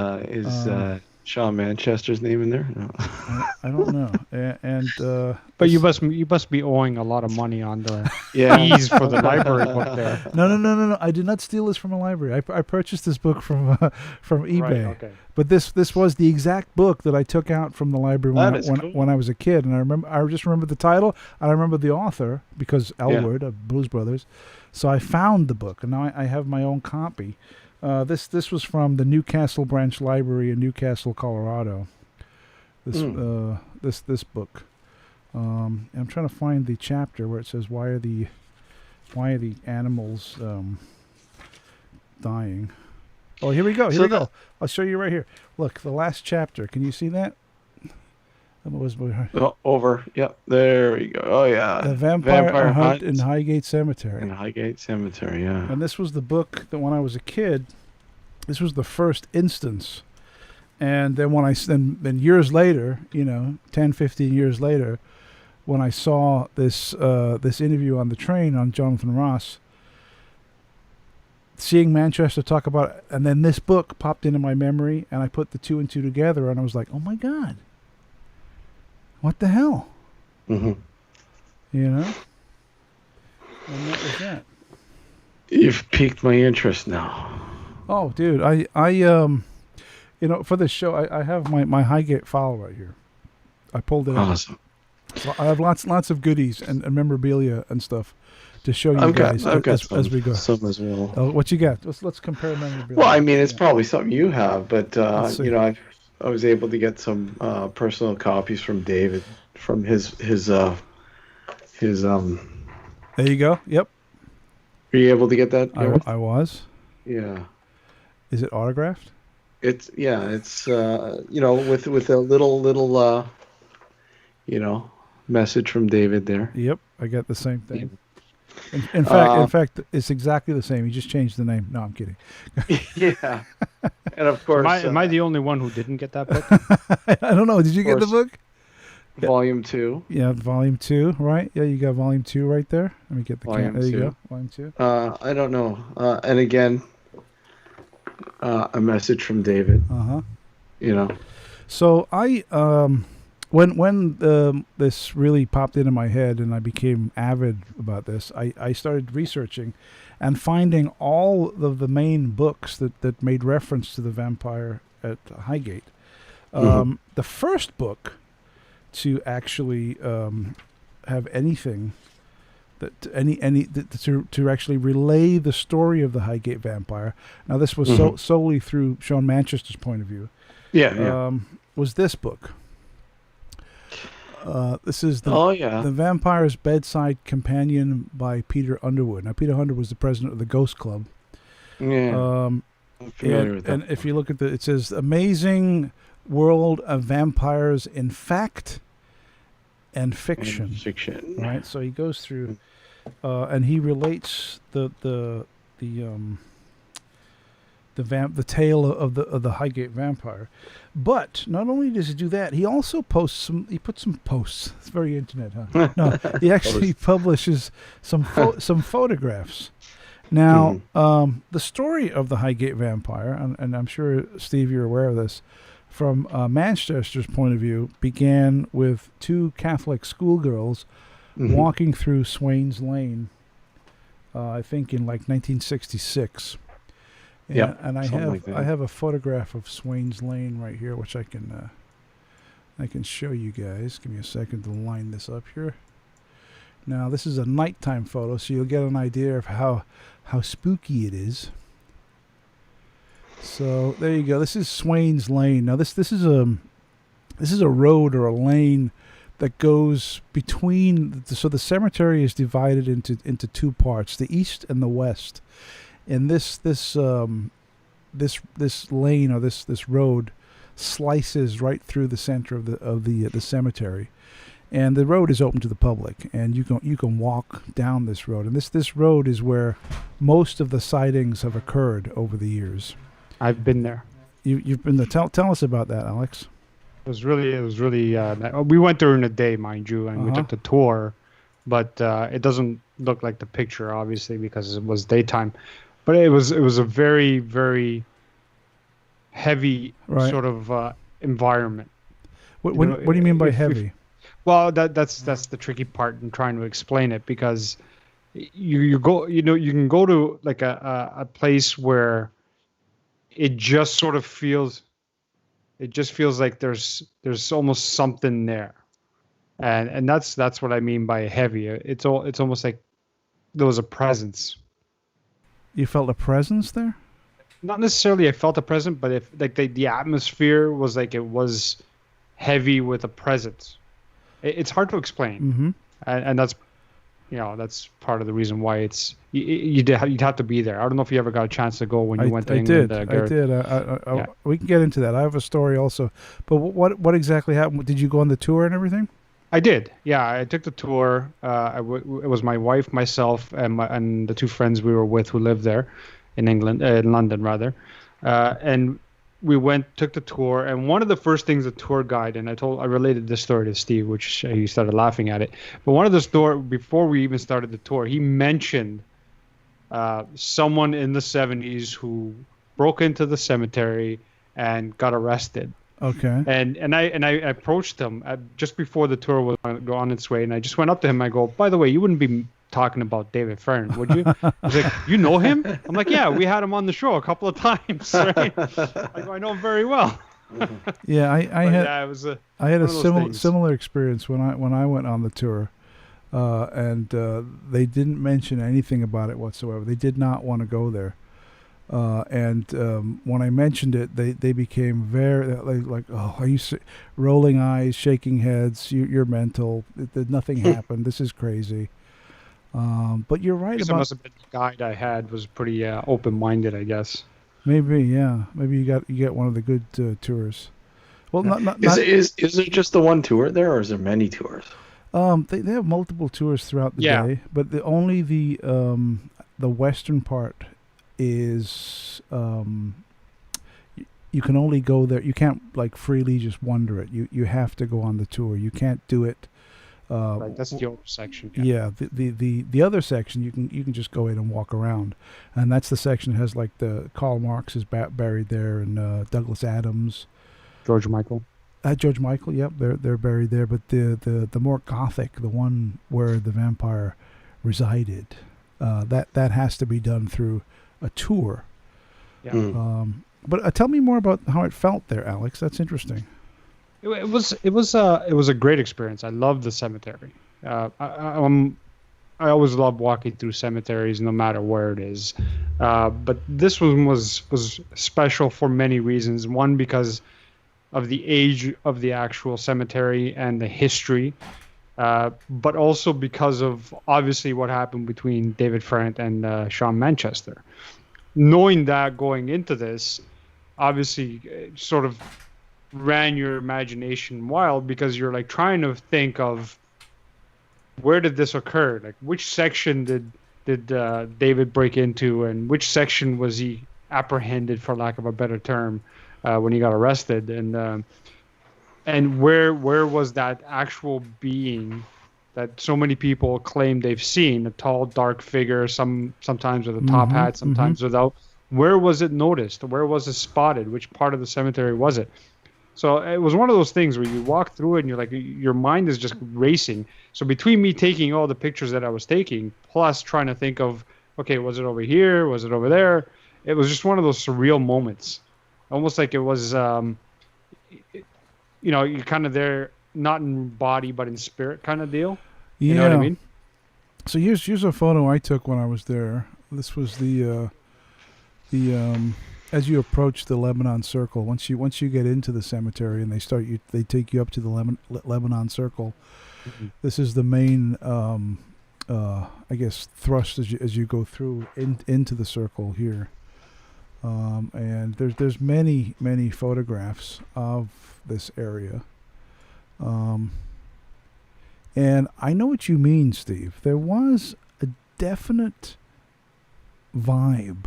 Shawn Manchester's name in there? No. I don't know. But you must be owing a lot of money on the Yeah. fees for the library book there. No. I did not steal this from a library. I purchased this book from eBay. Right, okay. But this was the exact book that I took out from the library Cool. when I was a kid, and I just remember the title, and I remember the author because Elwood of Blues Brothers. So I found the book, and now I have my own copy. This was from the Newcastle Branch Library in Newcastle, Colorado. This book. I'm trying to find the chapter where it says why are the animals dying. Oh, here we go. Here we go. I'll show you right here. Look, the last chapter. Can you see that? Over. Yep. There we go. Oh, yeah. The Vampire Hunt in Highgate Cemetery. In Highgate Cemetery, yeah. And this was the book that when I was a kid, this was the first instance. And then then years later, 10, 15 years later, when I saw this interview on the train on Jonathan Ross, seeing Manchester talk about it, and then this book popped into my memory, and I put the 2 and 2 together, and I was like, oh my God. What the hell? Mm-hmm. And that was that. You've piqued my interest now. Oh, dude, I for this show, I have my Highgate file right here. I pulled it out. Awesome. So I have lots of goodies and memorabilia and stuff to show you guys as we go. Some as well. What you got? Let's compare memorabilia. Well, I mean, it's probably something you have, but I was able to get some personal copies from David from his. There you go. Yep. Were you able to get that? I was. Yeah. Is it autographed? It's with a little message from David there. Yep, I got the same thing. In fact, it's exactly the same. He just changed the name. No, I'm kidding. Yeah. And of course, Am I the only one who didn't get that book? I don't know. Did you get the book? Volume 2. Yeah, volume 2, right? Yeah, you got volume 2 right there. Let me get the Volume There you 2. go. Volume 2. I don't know. And again, a message from David. Uh-huh. You know. So I when this really popped into my head and I became avid about this, I started researching and finding all of the main books that made reference to the vampire at Highgate. The first book to actually have anything to actually relay the story of the Highgate vampire. Now this was solely through Sean Manchester's point of view. Yeah. Was this book. This is the Vampire's Bedside Companion by Peter Underwood. Now Peter Underwood was the president of the Ghost Club. Yeah. I'm familiar with that. And if you look at it says Amazing World of Vampires in Fact and Fiction. Right? So he goes through and he relates the tale of the Highgate vampire. But not only does he do that, he also puts some posts. It's very internet, huh? No, he actually publishes some photographs. Now, the story of the Highgate vampire, and I'm sure, Steve, you're aware of this, from Manchester's point of view, began with two Catholic schoolgirls walking through Swain's Lane, I think in like 1966. And I have a photograph of Swain's Lane right here, which I can show you guys. Give me a second to line this up here. Now this is a nighttime photo, so you'll get an idea of how spooky it is. So there you go. This is Swain's Lane. Now this is a road or a lane that goes between. So the cemetery is divided into two parts: the east and the west. And this lane or this road slices right through the center of the cemetery, and the road is open to the public, and you can walk down this road. And this road is where most of the sightings have occurred over the years. I've been there. You've been there. Tell us about that, Alex. It was really. We went during the day, mind you, and we took the tour, but it doesn't look like the picture, obviously, because it was daytime. But it was a very, very heavy sort of environment. What do you mean by heavy? Well, that's the tricky part in trying to explain it, because you can go to like a place where it just sort of feels like there's almost something there, and that's what I mean by heavy. It's almost like there was a presence. You felt a presence there? Not necessarily I felt a presence, but if like the atmosphere was like it was heavy with a presence. It's hard to explain, and that's part of the reason why it's you'd have to be there. I don't know if you ever got a chance to go when you went to England. I did. We can get into that. I have a story also. But what exactly happened? Did you go on the tour and everything? I did. Yeah, I took the tour. It was my wife, myself, and the two friends we were with who lived there in England, in London rather. And we took the tour. And one of the first things the tour guide, and I related this story to Steve, which he started laughing at it. But one of the story before we even started the tour, he mentioned someone in the 70s who broke into the cemetery and got arrested. Okay. And I approached him just before the tour was on its way, and I just went up to him. I go, by the way, you wouldn't be talking about David Ferrant, would you? He's like, you know him? I'm like, yeah, we had him on the show a couple of times. Right? I go, I know him very well. Yeah, I had a similar experience when I went on the tour, and they didn't mention anything about it whatsoever. They did not want to go there. And when I mentioned it, they became very like, oh, are you rolling eyes, shaking heads? You're mental. Nothing happened. This is crazy. But you're right about. Must have been the guide I had was pretty open-minded, I guess. Maybe, yeah. Maybe you get one of the good tours. Well, is there just the one tour there, or is there many tours? They have multiple tours throughout the Yeah. day, but only the western part is you can only go there. You can't like freely just wander it. You have to go on the tour. You can't do it. Right, that's the old section. Yeah, the other section you can just go in and walk around, and that's the section that has like the Karl Marx is buried there, and Douglas Adams, George Michael. George Michael. Yep, they're buried there. But the more gothic, the one where the vampire resided, that has to be done through a tour. Yeah. But tell me more about how it felt there, Alex. That's interesting. It was a great experience. I loved the cemetery. I always love walking through cemeteries, no matter where it is. But this one was special for many reasons. One, because of the age of the actual cemetery and the history, but also because of obviously what happened between David Ferrant and Sean Manchester. Knowing that going into this, obviously, sort of ran your imagination wild, because you're like trying to think of where did this occur, like which section did David break into, and which section was he apprehended, for lack of a better term, when he got arrested, and where was that actual being that so many people claim they've seen, a tall dark figure, sometimes with a top hat, sometimes without. Where was it noticed? Where was it spotted? Which part of the cemetery was it? So it was one of those things where you walk through it and you're like, your mind is just racing. So between me taking all the pictures that I was taking, plus trying to think of, okay, was it over here? Was it over there? It was just one of those surreal moments. Almost like it was, you're kind of there, not in body, but in spirit kind of deal. You know what I mean? So here's a photo I took when I was there. This was the as you approach the Lebanon Circle, once you get into the cemetery and they take you up to the Lebanon Circle. Mm-hmm. This is the main, I guess, thrust as you go through into the circle here. And there's many photographs of this area. And I know what you mean, Steve. There was a definite vibe.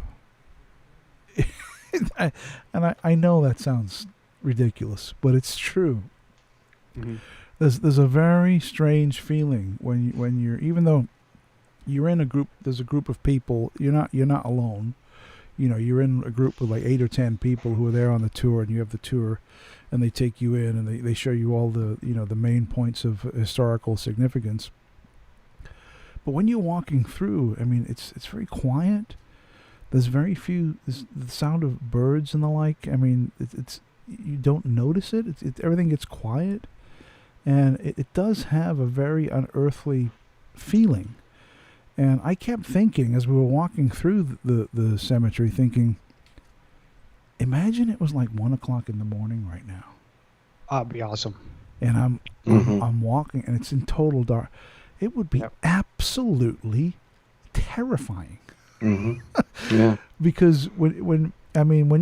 And I know that sounds ridiculous, but it's true. Mm-hmm. There's a very strange feeling when you're, even though you're in a group, there's a group of people, you're not alone. You're in a group with like 8 or 10 people who are there on the tour, and you have the tour, and they take you in and they show you all the the main points of historical significance. But when you're walking through, I mean, it's very quiet. There's very few. The sound of birds and the like. I mean, it's you don't notice it. Everything gets quiet, and it does have a very unearthly feeling. And I kept thinking as we were walking through the cemetery, thinking, imagine it was like 1 o'clock in the morning right now. That'd be awesome. And I'm walking, and it's in total dark. It would be absolutely terrifying. Mm-hmm. Yeah. Because when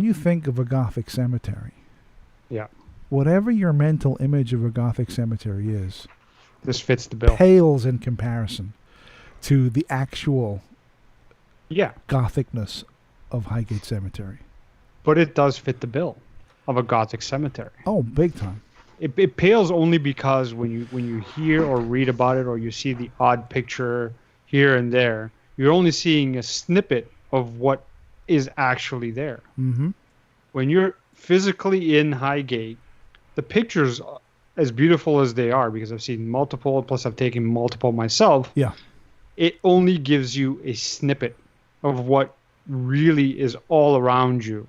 you think of a Gothic cemetery, whatever your mental image of a Gothic cemetery is, this fits the bill. Pales in comparison to the actual Gothicness of Highgate Cemetery. But it does fit the bill of a Gothic cemetery. Oh, big time. It pales only because when you hear or read about it, or you see the odd picture here and there, you're only seeing a snippet of what is actually there. Mm-hmm. When you're physically in Highgate, the pictures, as beautiful as they are, because I've seen multiple, plus I've taken multiple myself, it only gives you a snippet of what really is all around you.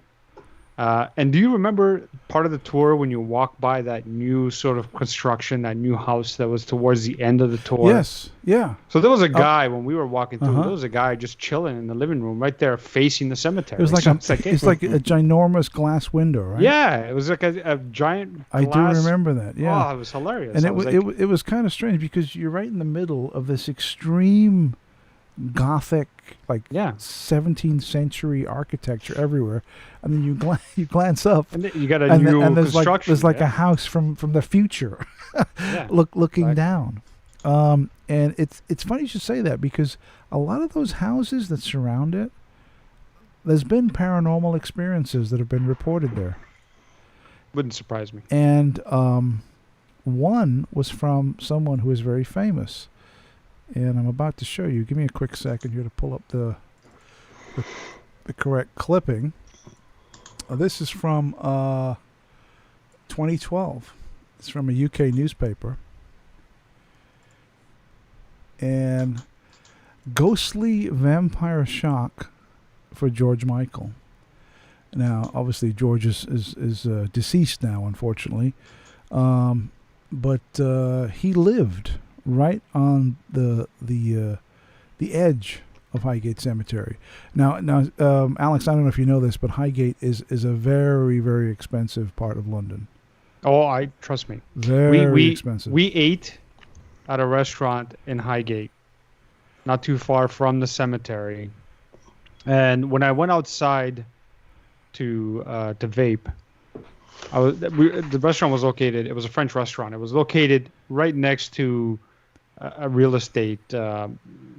And do you remember part of the tour when you walk by that new sort of construction, that new house that was towards the end of the tour? Yes, yeah. So there was a guy when we were walking through. There was a guy just chilling in the living room right there, facing the cemetery. It was like it's like a ginormous glass window, right? Yeah, it was like a giant. I do remember that. Yeah, oh, it was hilarious. And it was kind of strange because you're right in the middle of this extreme Gothic, like 17th century architecture everywhere, and then you glance up, and you got a new and there's construction. There's like a house from the future, looking down. And it's funny you should say that, because a lot of those houses that surround it, there's been paranormal experiences that have been reported there. Wouldn't surprise me. And one was from someone who is very famous. And I'm about to show you. Give me a quick second here to pull up the correct clipping. This is from 2012. It's from a UK newspaper. And ghostly vampire shock for George Michael. Now, obviously, George is deceased now, unfortunately. But he lived right on the edge of Highgate Cemetery. Now, Alex, I don't know if you know this, but Highgate is a very, very expensive part of London. Oh, trust me. Very expensive. We ate at a restaurant in Highgate, not too far from the cemetery. And when I went outside to vape, the restaurant was located. It was a French restaurant. It was located right next to a real estate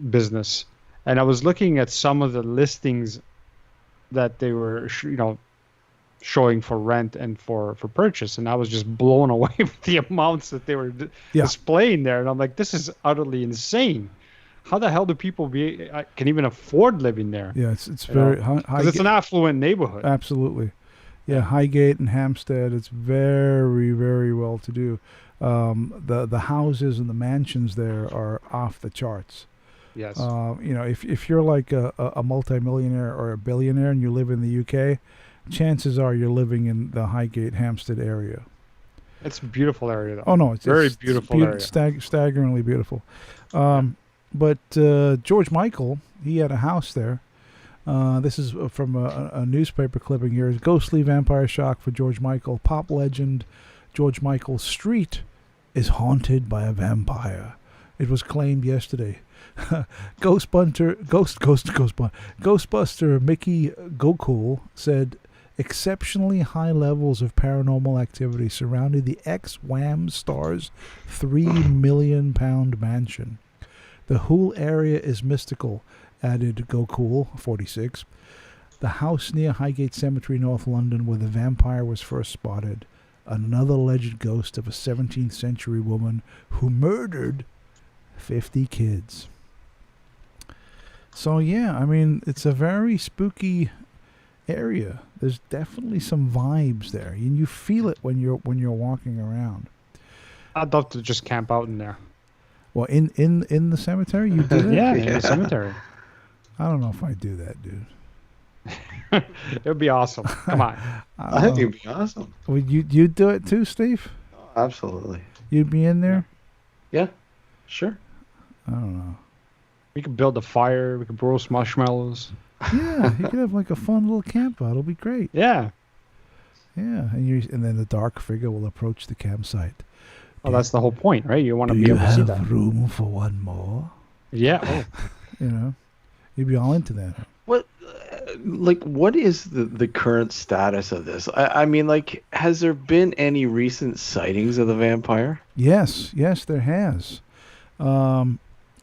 business, and I was looking at some of the listings that they were, showing for rent and for purchase, and I was just blown away with the amounts that they were displaying there. And I'm like, this is utterly insane. How the hell do people can even afford living there? Yeah, it's very high. Because it's an affluent neighborhood. Absolutely. Yeah, Highgate and Hampstead, it's very, very well to do. The houses and the mansions there are off the charts. Yes. If you're like a multimillionaire or a billionaire and you live in the UK, chances are you're living in the Highgate Hampstead area. It's a beautiful area, though. Oh no, it's beautiful area. Staggeringly beautiful. But George Michael, he had a house there. This is from a newspaper clipping here. Ghostly vampire shock for George Michael. Pop legend George Michael's street is haunted by a vampire. It was claimed yesterday. Ghostbuster Mickey Gocool said exceptionally high levels of paranormal activity surrounding the ex-Wham star's £3 million mansion. The whole area is mystical, added Gocool, 46. The house near Highgate Cemetery, North London, where the vampire was first spotted. Another alleged ghost of a 17th century woman who murdered 50 kids. So yeah, I mean, it's a very spooky area. There's definitely some vibes there, and you feel it when you're walking around. I'd love to just camp out in there. Well, in the cemetery, you do that? Yeah, in the cemetery. I don't know if I'd do that, dude. It would be awesome. Come on. I think it'd be awesome. Would you do it too, Steve? Oh, absolutely. You'd be in there? Yeah, sure. I don't know. We could build a fire. We could roast marshmallows. Yeah, you could have like a fun little camp out. It'll be great. Yeah. Yeah, and then the dark figure will approach the campsite. Well, that's the whole point, right? You want to be able to see that. Room for one more? Yeah. Oh. You'd be all into that. What is the current status of this? I mean, like, has there been any recent sightings of the vampire? Yes, there has.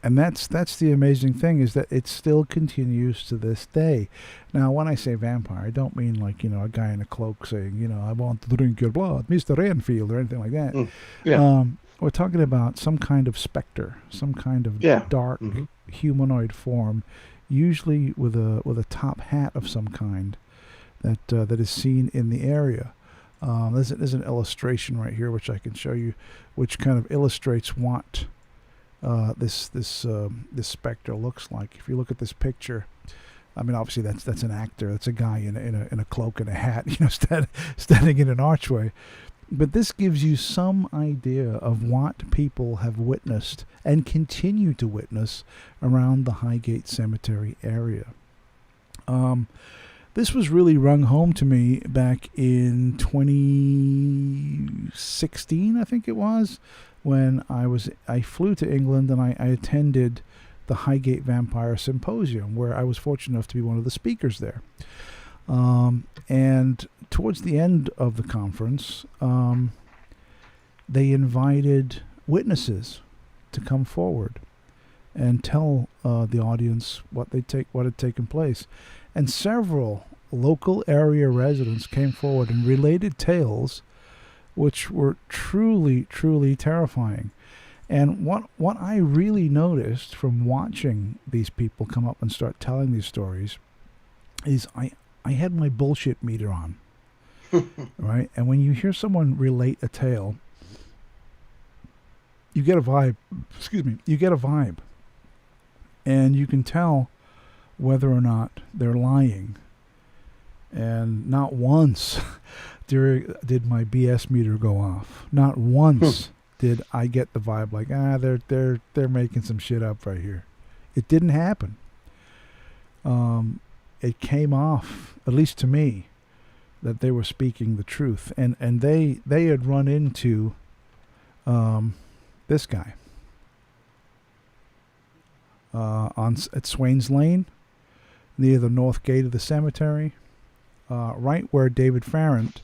And that's the amazing thing, is that it still continues to this day. Now, when I say vampire, I don't mean like, a guy in a cloak saying, I want to drink your blood, Mr. Renfield, or anything like that. Yeah. We're talking about some kind of specter, some kind of dark humanoid form, usually with a top hat of some kind that is seen in the area. There's an illustration right here which I can show you, which kind of illustrates what this specter looks like. If you look at this picture, I mean, obviously that's an actor. That's a guy in a cloak and a hat, standing in an archway. But this gives you some idea of what people have witnessed and continue to witness around the Highgate Cemetery area. This was really rung home to me back in 2016, I think it was, when I flew to England and I attended the Highgate Vampire Symposium, where I was fortunate enough to be one of the speakers there. And towards the end of the conference, they invited witnesses to come forward and tell the audience what had taken place. And several local area residents came forward and related tales which were truly, truly terrifying. And what I really noticed from watching these people come up and start telling these stories is I had my bullshit meter on. Right? And when you hear someone relate a tale, you get a vibe. Excuse me. You get a vibe. And you can tell whether or not they're lying. And not once did my BS meter go off. Not once did I get the vibe like, they're making some shit up right here. It didn't happen. It came off, at least to me, that they were speaking the truth. And they had run into this guy at Swain's Lane, near the north gate of the cemetery, right where David Ferrant,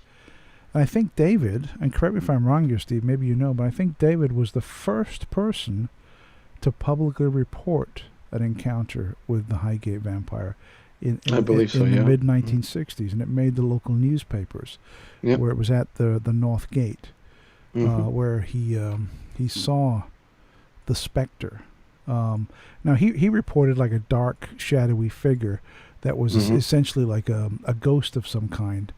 and I think David, and correct me if I'm wrong here, Steve, maybe you know, but I think David was the first person to publicly report an encounter with the Highgate vampire in the mid 1960s, and it made the local newspapers, where it was at the North Gate, where he saw the specter. Now he reported like a dark, shadowy figure that was essentially like a ghost of some kind.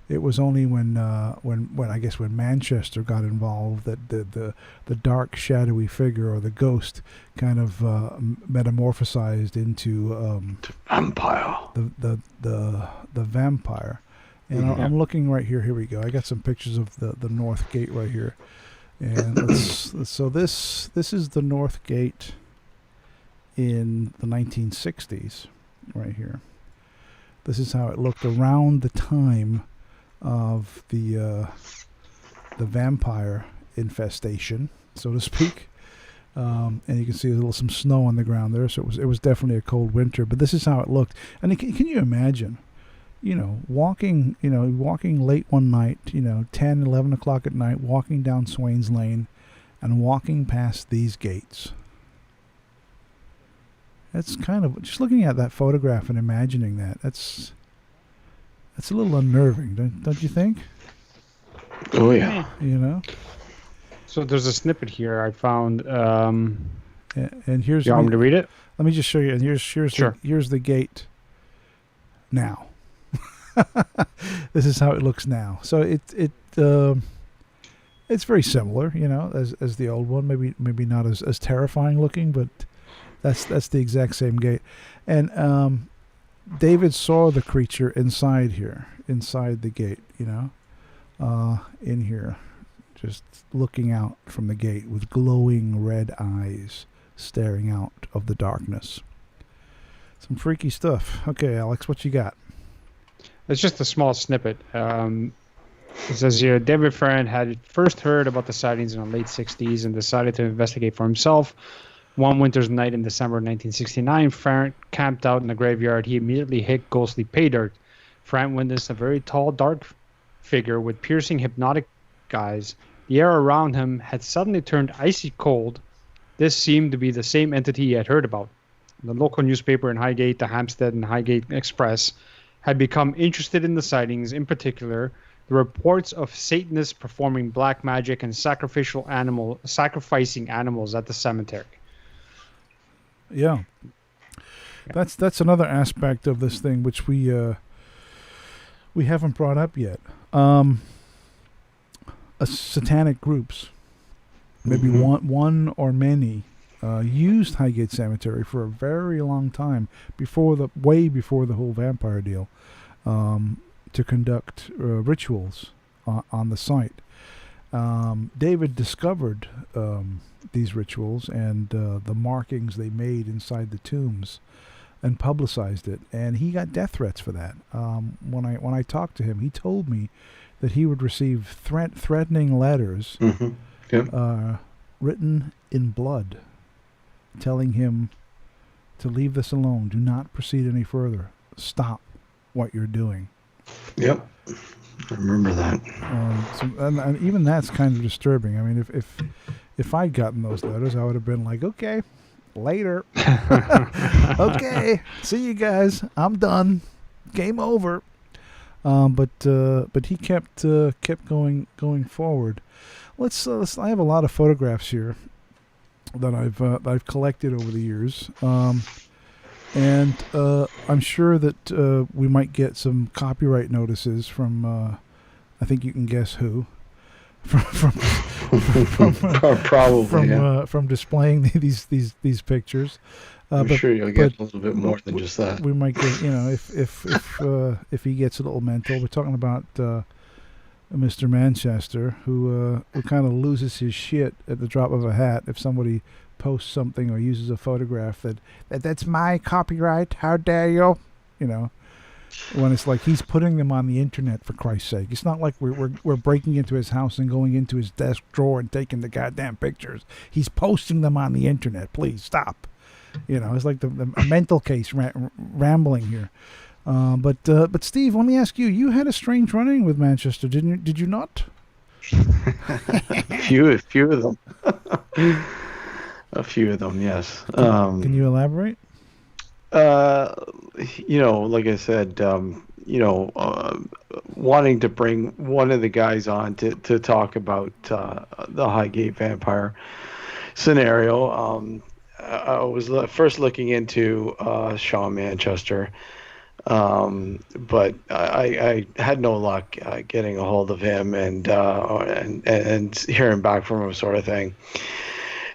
It was only when I guess when Manchester got involved that the dark, shadowy figure or the ghost kind of metamorphosized into vampire. The vampire. And I'm looking right here. Here we go. I got some pictures of the North Gate right here. And so this is the North Gate in the 1960s, right here. This is how it looked around the time of the vampire infestation, so to speak. And you can see some snow on the ground there, so it was definitely a cold winter. But this is how it looked. And can you imagine, walking late one night, 10, 11 o'clock at night, walking down Swain's Lane, and walking past these gates. That's kind of, just looking at that photograph and imagining that, that's a little unnerving, don't you think? Oh, yeah. So there's a snippet here I found. And here's... You want me to read it? Let me just show you. And here's the gate now. This is how it looks now. So it's very similar, as the old one. Maybe not as terrifying looking, but that's the exact same gate. And David saw the creature inside the gate, in here, just looking out from the gate with glowing red eyes staring out of the darkness. Some freaky stuff. Okay, Alex, what you got? It's just a small snippet. It says here, David Ferrant had first heard about the sightings in the late 60s and decided to investigate for himself. One winter's night in December 1969, Ferrant camped out in the graveyard. He immediately hit ghostly pay dirt. Ferrant witnessed a very tall, dark figure with piercing, hypnotic eyes. The air around him had suddenly turned icy cold. This seemed to be the same entity he had heard about. The local newspaper in Highgate, the Hampstead and Highgate Express, had become interested in the sightings, in particular the reports of Satanists performing black magic and sacrificing animals at the cemetery. Yeah. That's another aspect of this thing which we haven't brought up yet. Satanic groups, maybe one or many, used Highgate Cemetery for a very long time way before the whole vampire deal, to conduct rituals on the site. David discovered these rituals and the markings they made inside the tombs, and publicized it, and he got death threats for that. When I talked to him, he told me that he would receive threatening letters written in blood, telling him to leave this alone, do not proceed any further, stop what you're doing. Yep, I remember that. And even that's kind of disturbing. I mean, if I'd gotten those letters, I would have been like, okay, later. Okay, see you guys. I'm done. Game over. But he kept going forward. Let's. I have a lot of photographs here that I've collected over the years. And I'm sure that we might get some copyright notices from. I think you can guess who. From displaying these pictures. I'm sure you'll get a little bit more than just that. We might get, if he gets a little mental. We're talking about Mr. Manchester, who kind of loses his shit at the drop of a hat if somebody posts something or uses a photograph that's my copyright. How dare you? When it's like he's putting them on the internet, for Christ's sake. It's not like we're breaking into his house and going into his desk drawer and taking the goddamn pictures. He's posting them on the internet. Please stop. It's like the mental case rambling here. But Steve, let me ask you. You had a strange run-in with Manchester, didn't you? Did you not? few of them. A few of them, yes. Can you elaborate? Like I said, wanting to bring one of the guys on to talk about the Highgate vampire scenario. I was first looking into Sean Manchester, but I had no luck getting a hold of him and hearing back from him, sort of thing.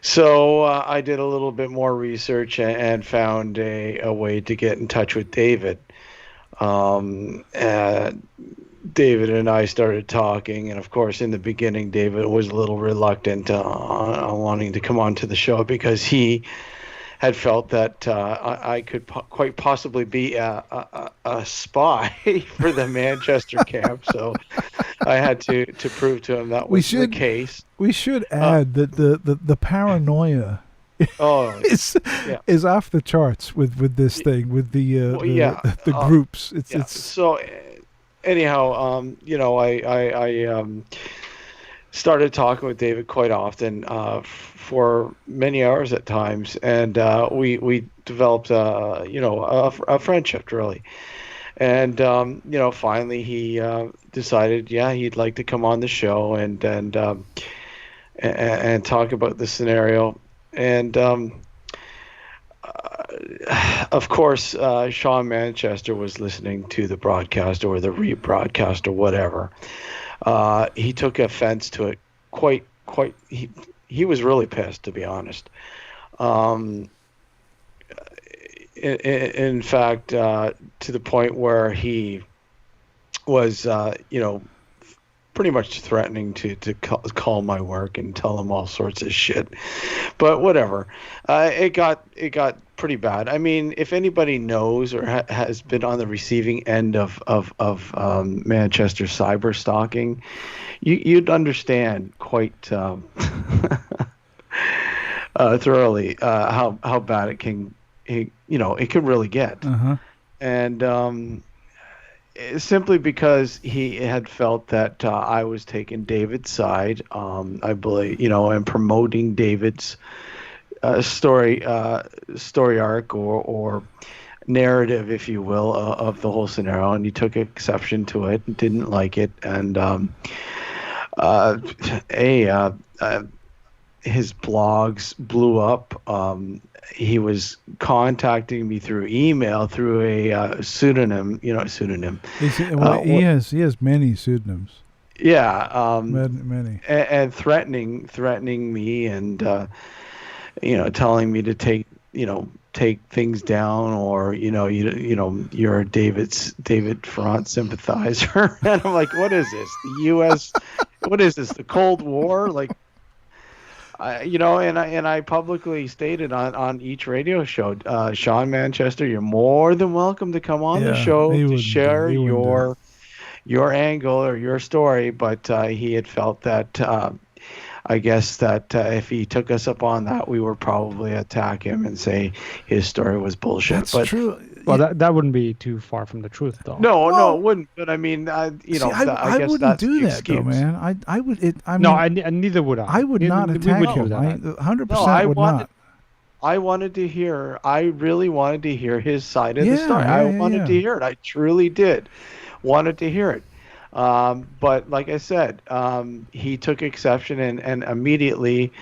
So I did a little bit more research and found a way to get in touch with David. David and I started talking, and of course, in the beginning, David was a little reluctant on wanting to come onto the show because he had felt that I could quite possibly be a spy for the Manchester camp. So I had to prove to him that was the case. We should add that the paranoia is off the charts with this thing, with the groups. So anyhow, I started talking with David quite often for many hours at times, and we developed a friendship, really. And finally he decided he'd like to come on the show and talk about the scenario. And of course, Sean Manchester was listening to the broadcast or the rebroadcast or whatever. He took offense to it quite. He was really pissed, to be honest. In fact, to the point where he was, pretty much threatening to call my work and tell him all sorts of shit. But whatever. It got pretty bad. I mean, if anybody knows or has been on the receiving end of Manchester cyber stalking, you'd understand quite thoroughly how bad it can it can really get. And simply because he had felt that I was taking David's side, I believe, and promoting David's story arc or narrative, if you will, of the whole scenario, and he took exception to it and didn't like it. And his blogs blew up. He was contacting me through email through a pseudonym. He has many pseudonyms. Yeah, many. And threatening me, and telling me to take things down, or you're a David Ferrant sympathizer. And I'm like, what is this? The U.S. What is this? The Cold War? Like. And I publicly stated on each radio show, Sean Manchester, you're more than welcome to come on the show to share your angle or your story. But he had felt that, I guess that if he took us up on that, we would probably attack him and say his story was bullshit. That's true. Well, that wouldn't be too far from the truth, though. No, Well, it wouldn't. But I mean, I See, guess wouldn't that's do the that though, excuse. man. I would. No, neither would I. I would not We attack would him. do I that. 100% would not. I wanted to hear. I really wanted to hear his side of the Yeah, story. yeah, I yeah, wanted yeah. to hear it. I truly did. Wanted to hear it. But like I said, he took exception and immediately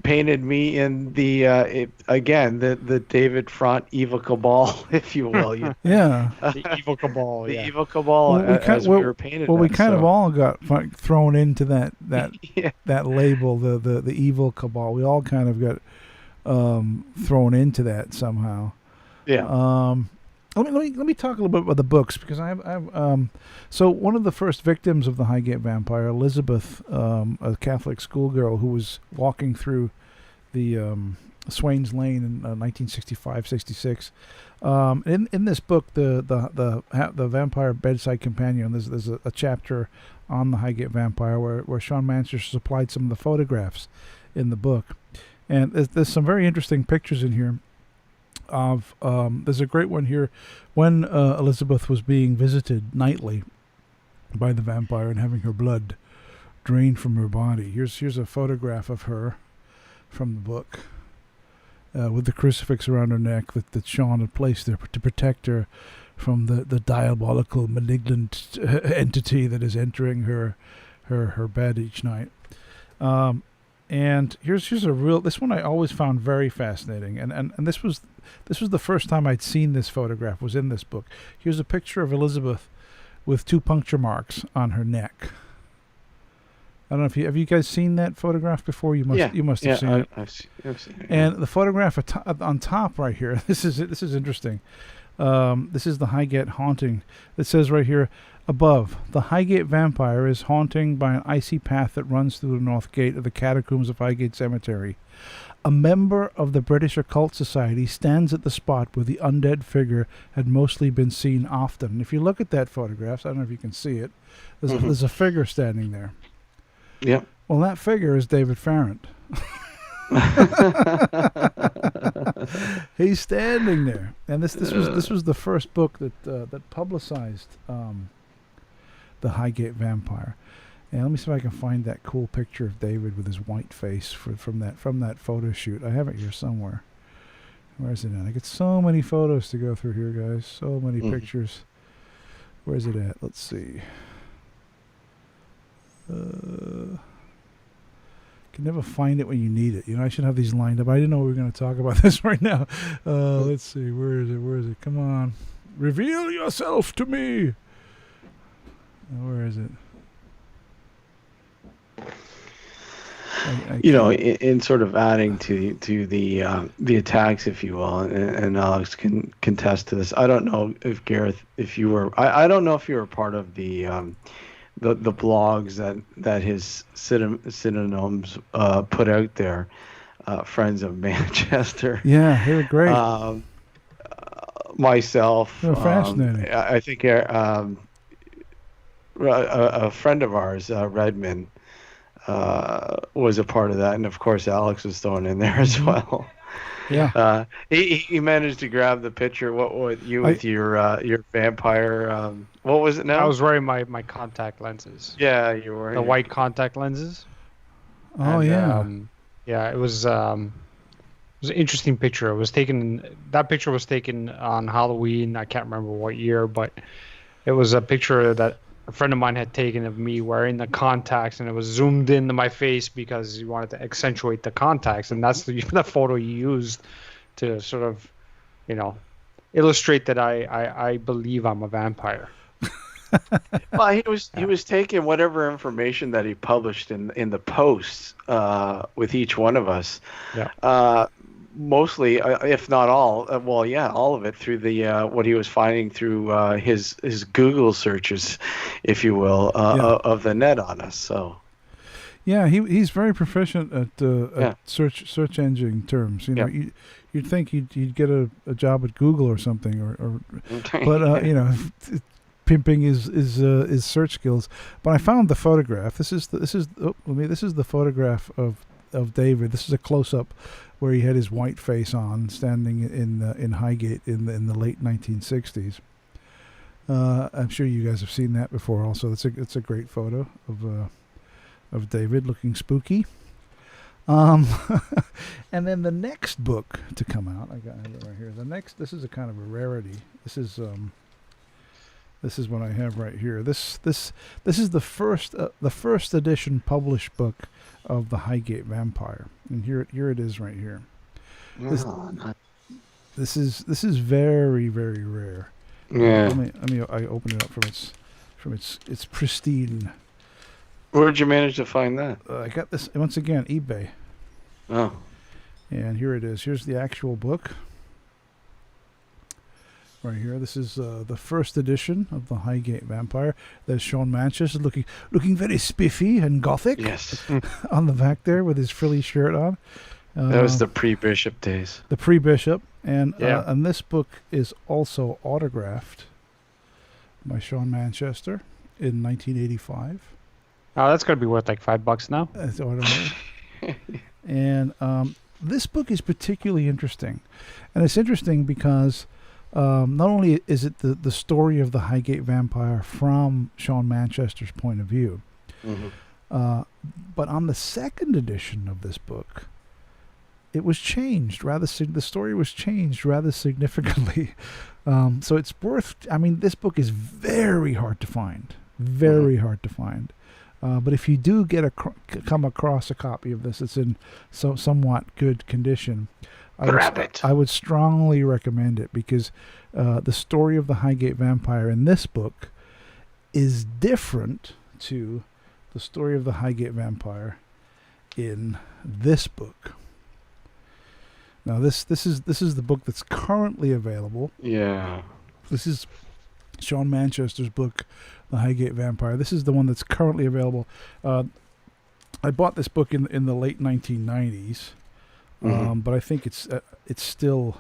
painted me in the the David Ferrant evil cabal, if you will. Yeah. The evil cabal. The Yeah. evil cabal as we were painted. Well, we as, kind of so. all got thrown into that Yeah. that label, the evil cabal. We all kind of got thrown into that somehow. Yeah. Let me talk a little bit about the books, because I have so one of the first victims of the Highgate vampire, Elizabeth, a Catholic schoolgirl who was walking through the Swain's Lane in 1965-66. In this book, the vampire Bedside Companion, there's a chapter on the Highgate vampire where Sean Manchester supplied some of the photographs in the book, and there's some very interesting pictures in here. There's a great one here when Elizabeth was being visited nightly by the vampire and having her blood drained from her body. Here's a photograph of her from the book with the crucifix around her neck that Sean had placed there to protect her from the diabolical, malignant entity that is entering her bed each night. And here's this one I always found very fascinating, and this was the first time I'd seen this photograph, was in this book. Here's a picture of Elizabeth with 2 puncture marks on her neck. I don't know if have you guys seen that photograph before? You must have seen it. I've seen it. And the photograph on top right here, this is interesting. This is the Highgate Haunting. It says right here above, the Highgate vampire is haunting by an icy path that runs through the north gate of the catacombs of Highgate Cemetery. A member of the British Occult Society stands at the spot where the undead figure had mostly been seen often. And if you look at that photograph, I don't know if you can see it, there's a figure standing there. Yeah. Well, that figure is David Ferrant. He's standing there, and this was the first book that publicized the Highgate vampire. And let me see if I can find that cool picture of David with his white face from that photo shoot. I have it here somewhere. Where is it at? I get so many photos to go through here, guys. So many pictures. Where is it at? Let's see. Can never find it when you need it. I should have these lined up. I didn't know we were going to talk about this right now. Let's see. Where is it? Come on. Reveal yourself to me. Where is it? In sort of adding to the attacks, if you will, and Alex can contest to this. I don't know if Gareth, if you were, I don't know if you were part of the blogs that his synonyms put out there, Friends of Manchester. Yeah, they were great. Myself, they were fascinating. I think a friend of ours, Redmond, was a part of that, and of course Alex was thrown in there as well. Yeah. He managed to grab the picture. What with your vampire? What was it now? I was wearing my contact lenses. Yeah, you were The white contact lenses. Oh, and, yeah. It was an interesting picture. That picture was taken on Halloween. I can't remember what year, but it was a picture that a friend of mine had taken of me wearing the contacts, and it was zoomed into my face because he wanted to accentuate the contacts, and that's the photo he used to sort of, illustrate that I believe I'm a vampire. Well, he was taking whatever information that he published in the posts with each one of us. Yeah. Mostly, if not all, all of it through the what he was finding through his Google searches, if you will, of the net on us. So, yeah, he's very proficient at search engine terms. You'd think you'd get a job at Google or something, but pimping his search skills. But I found the photograph. This is the photograph of of David. This is a close up where he had his white face on, standing in Highgate in the late 1960s. I'm sure you guys have seen that before. Also, it's a great photo of David looking spooky. And then the next book to come out, I got it right here. This is a kind of a rarity. This is what I have right here. This is the first edition published book of the Highgate Vampire, and here it is right here. This is very, very rare. Yeah. I open it up from its pristine. Where'd you manage to find that? I got this once again, eBay. Oh. And here it is. Here's the actual book. Right here. This is the first edition of the Highgate Vampire. There's Sean Manchester looking very spiffy and gothic. Yes. On the back there with his frilly shirt on. That was the pre-Bishop days. The pre-Bishop. And Yeah. and this book is also autographed by Sean Manchester in 1985. Oh, that's gonna be worth like $5 now. It's autographed. And this book is particularly interesting. And it's interesting because not only is it the story of the Highgate Vampire from Sean Manchester's point of view, but on the second edition of this book, it was changed the story was changed rather significantly. So it's worth. I mean, this book is very hard to find, hard to find. But if you do come across a copy of this, it's in somewhat good condition. I would strongly recommend it because the story of the Highgate Vampire in this book is different to the story of the Highgate Vampire in this book. Now this is the book that's currently available. Yeah. This is Sean Manchester's book, The Highgate Vampire. This is the one that's currently available. I bought this book in the late 1990s. But I think it's still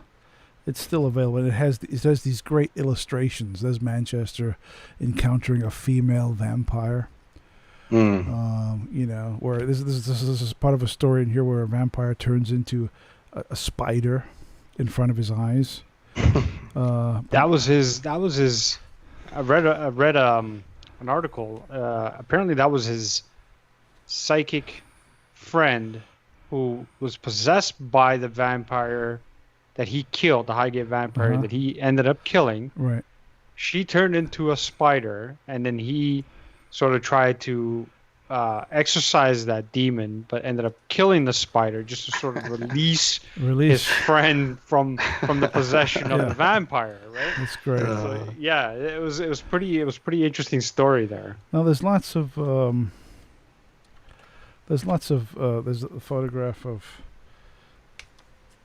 available. And it has these great illustrations. There's Manchester encountering a female vampire. Where this is part of a story in here where a vampire turns into a spider in front of his eyes. That was his. I read an article. Apparently, that was his psychic friend who was possessed by the vampire that he killed, the Highgate Vampire that he ended up killing. Right. She turned into a spider, and then he sort of tried to exorcise that demon, but ended up killing the spider just to sort of release his friend from the possession of the vampire. Right. That's great. So, yeah, it was pretty interesting story there. Now there's a photograph of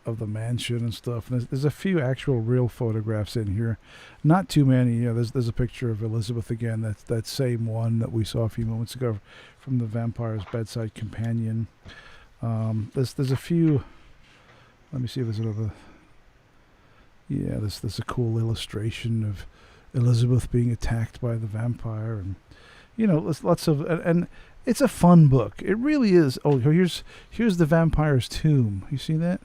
the mansion and stuff. And there's a few actual real photographs in here, not too many. There's a picture of Elizabeth again. That's that same one that we saw a few moments ago from the vampire's bedside companion. There's a few. Let me see if there's another. Yeah, there's a cool illustration of Elizabeth being attacked by the vampire, and there's lots of and it's a fun book. It really is. Oh, here's the vampire's tomb. You see that?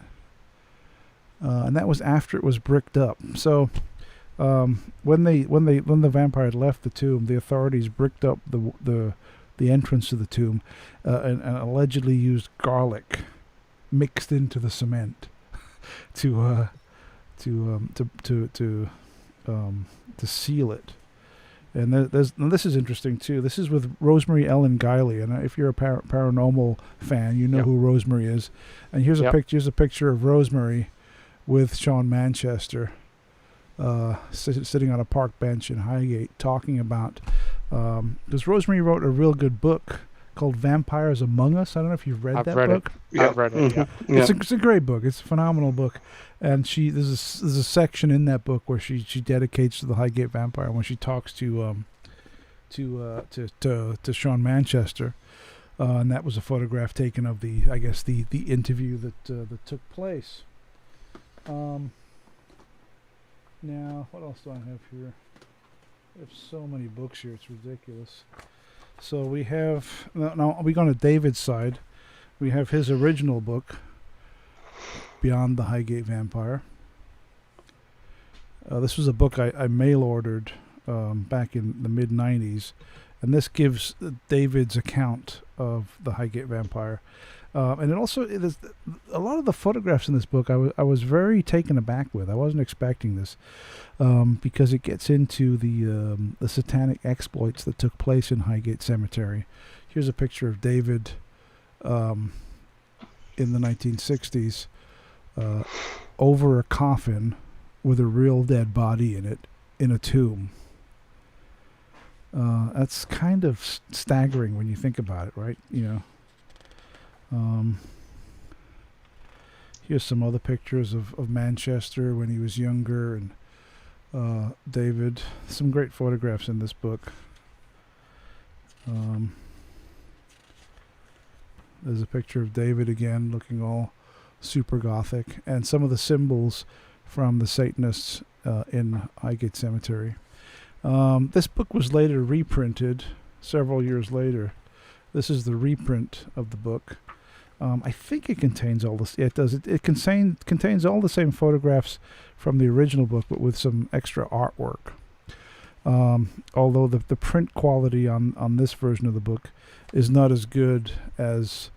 And that was after it was bricked up. So when the vampire had left the tomb, the authorities bricked up the entrance to the tomb and allegedly used garlic mixed into the cement to seal it. And this is interesting too. This is with Rosemary Ellen Guiley, and if you're a paranormal fan, you know who Rosemary is. And here's a picture of Rosemary with Sean Manchester sitting on a park bench in Highgate talking about because Rosemary wrote a real good book called Vampires Among Us. I don't know if you've read that book. I've read it. Yeah. It's a great book. It's a phenomenal book, and there's a section in that book where she dedicates to the Highgate Vampire when she talks to Sean Manchester, and that was a photograph taken of the interview that took place. Now, what else do I have here? I have so many books here, it's ridiculous. So we have now we go to David's side. We have his original book, Beyond the Highgate Vampire. This was a book I mail-ordered back in the mid-'90s, and this gives David's account of the Highgate Vampire. And it also, a lot of the photographs in this book I was very taken aback with. I wasn't expecting this, because it gets into the satanic exploits that took place in Highgate Cemetery. Here's a picture of David in the 1960s over a coffin with a real dead body in it in a tomb. That's kind of staggering when you think about it, right? Here's some other pictures of Manchester when he was younger, and David. Some great photographs in this book. There's a picture of David again, looking all super gothic, and some of the symbols from the Satanists in Highgate Cemetery. This book was later reprinted several years later. This is the reprint of the book. I think it contains all this. Yeah, it does. It contains all the same photographs from the original book, but with some extra artwork. Although the print quality on this version of the book is not as good as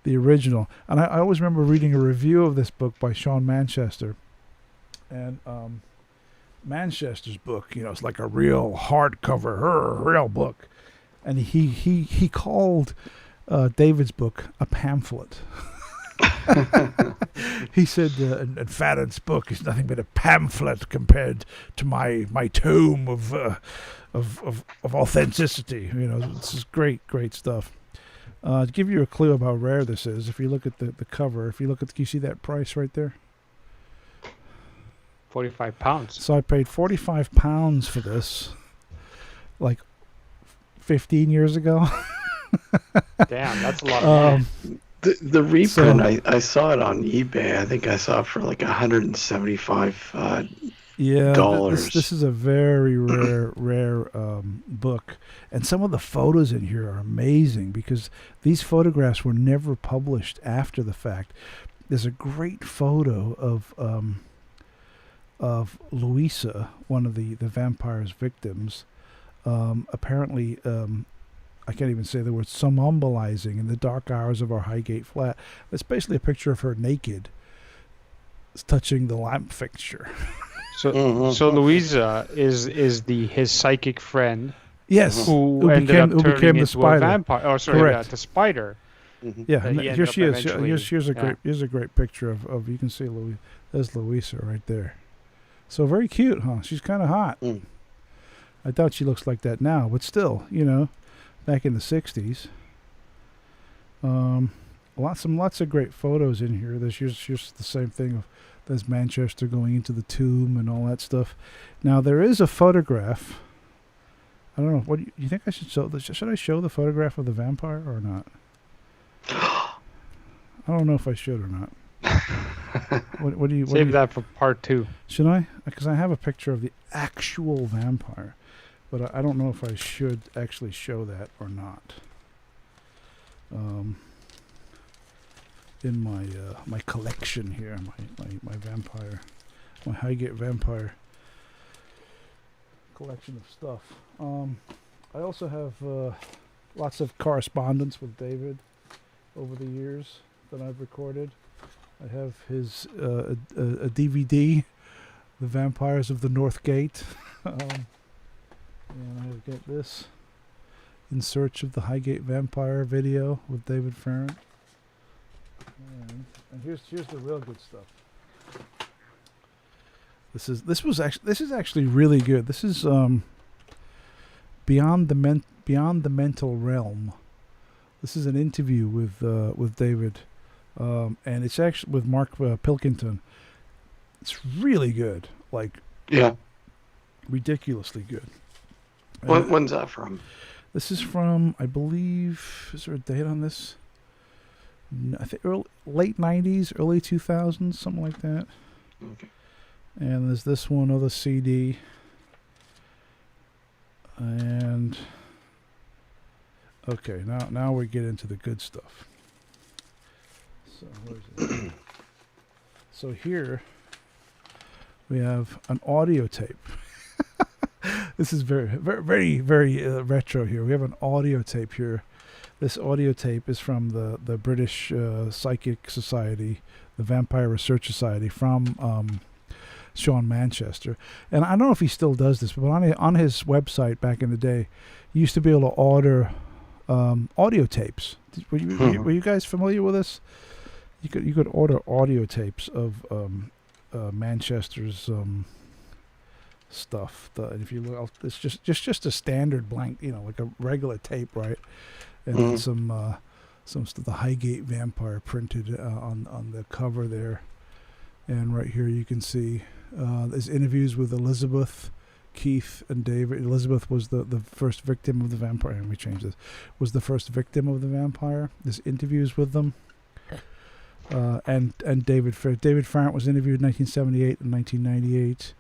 the original. And I always remember reading a review of this book by Sean Manchester. And Manchester's book, it's like a real hardcover, real book. And he called David's book a pamphlet. He said, and Ferrant's book is nothing but a pamphlet compared to my tome of authenticity. This is great stuff. To give you a clue of how rare this is, if you look at the cover, can you see that price right there? £45. So I paid £45 for this, like 15 years ago. Damn, that's a lot of money. The reprint, I saw it on eBay. I think I saw it for like $175. Yeah, dollars. This is a very rare book, and some of the photos in here are amazing because these photographs were never published after the fact. There's a great photo of Louisa, one of the vampire's victims. Apparently, I can't even say the word, somnambulizing in the dark hours of our Highgate flat. It's basically a picture of her naked, touching the lamp fixture. So Louisa is his psychic friend. Yes, who ended up turning into a vampire. Oh, sorry, correct. The spider. Mm-hmm. Yeah, here she is. Here's a great picture of you can see there's Louisa right there. So very cute, huh? She's kind of hot. Mm. I doubt she looks like that now, but still, back in the 60s. Lots of great photos in here. Here's the same thing. There's Manchester going into the tomb and all that stuff. Now there is a photograph. I don't know. What do you think I should show? Should I show the photograph of the vampire or not? I don't know if I should or not. What do you save that for part 2? Should I? Because I have a picture of the actual vampire, but I don't know if I should actually show that or not. In my collection here, my vampire, my Highgate vampire collection of stuff. I also have lots of correspondence with David over the years that I've recorded. I have his a DVD, The Vampires of the North Gate, and I've got this, In Search of the Highgate Vampire video with David Ferrant. And here's the real good stuff. This is actually really good. This is Beyond the Mental Realm. This is an interview with David, and it's actually with Mark Pilkington. It's really good, ridiculously good. When's that from? This is from, I believe, is there a date on this? I think late 90s, early 2000s, something like that. Okay. And there's this one other CD. And okay, now we get into the good stuff. So where's it? So here we have an audio tape. This is very retro here. We have an audio tape here. This audio tape is from the British Psychic Society, the Vampire Research Society, from Sean Manchester. And I don't know if he still does this, but on his website back in the day, you used to be able to order audio tapes. Were you guys familiar with this? You could order audio tapes of Manchester's stuff. If you look, it's just a standard blank, like a regular tape, right? And then some stuff, the Highgate Vampire printed on the cover there. And right here you can see there's interviews with Elizabeth, Keith, and David. Elizabeth was the first victim of the vampire. Let me change this. Was the first victim of the vampire. There's interviews with them. And David Ferrant was interviewed in 1978 and 1998.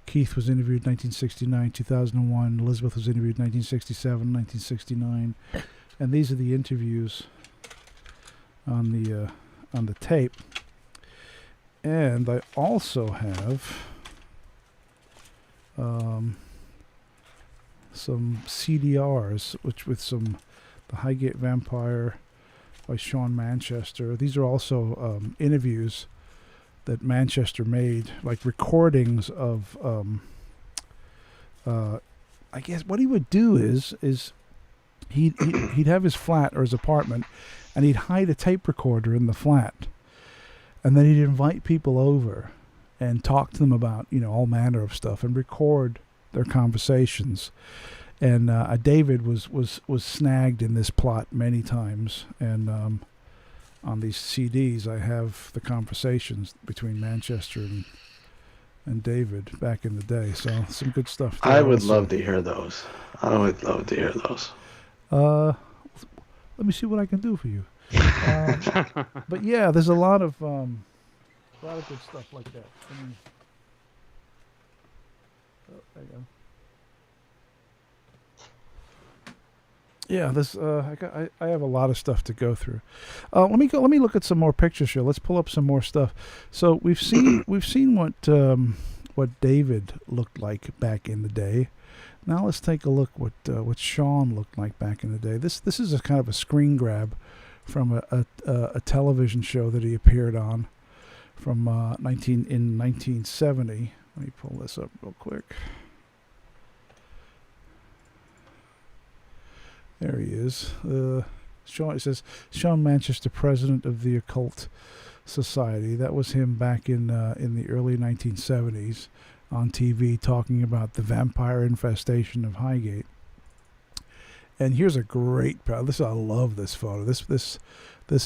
Keith was interviewed 1969, 2001. Elizabeth was interviewed 1967, 1969. And these are the interviews on the tape. And I also have some CDRs, with the Highgate Vampire by Sean Manchester. These are also interviews that Manchester made, like recordings of. I guess what he would do is he'd have his flat or his apartment, and he'd hide a tape recorder in the flat, and then he'd invite people over and talk to them about all manner of stuff and record their conversations. And David was snagged in this plot many times, and on these CDs I have the conversations between Manchester and David back in the day. So some good stuff there. I would love to hear those. Let me see what I can do for you. But yeah, there's a lot of good stuff like that. There you go. Yeah, this I have a lot of stuff to go through. Let me look at some more pictures here. Let's pull up some more stuff. So we've seen what David looked like back in the day. Now let's take a look what Sean looked like back in the day. This is a kind of a screen grab from a television show that he appeared on from 1970. Let me pull this up real quick. There he is. Sean. It says Sean Manchester, president of the Occult Society. That was him back in the early 1970s on TV, talking about the vampire infestation of Highgate. And here's a great. I love this photo. This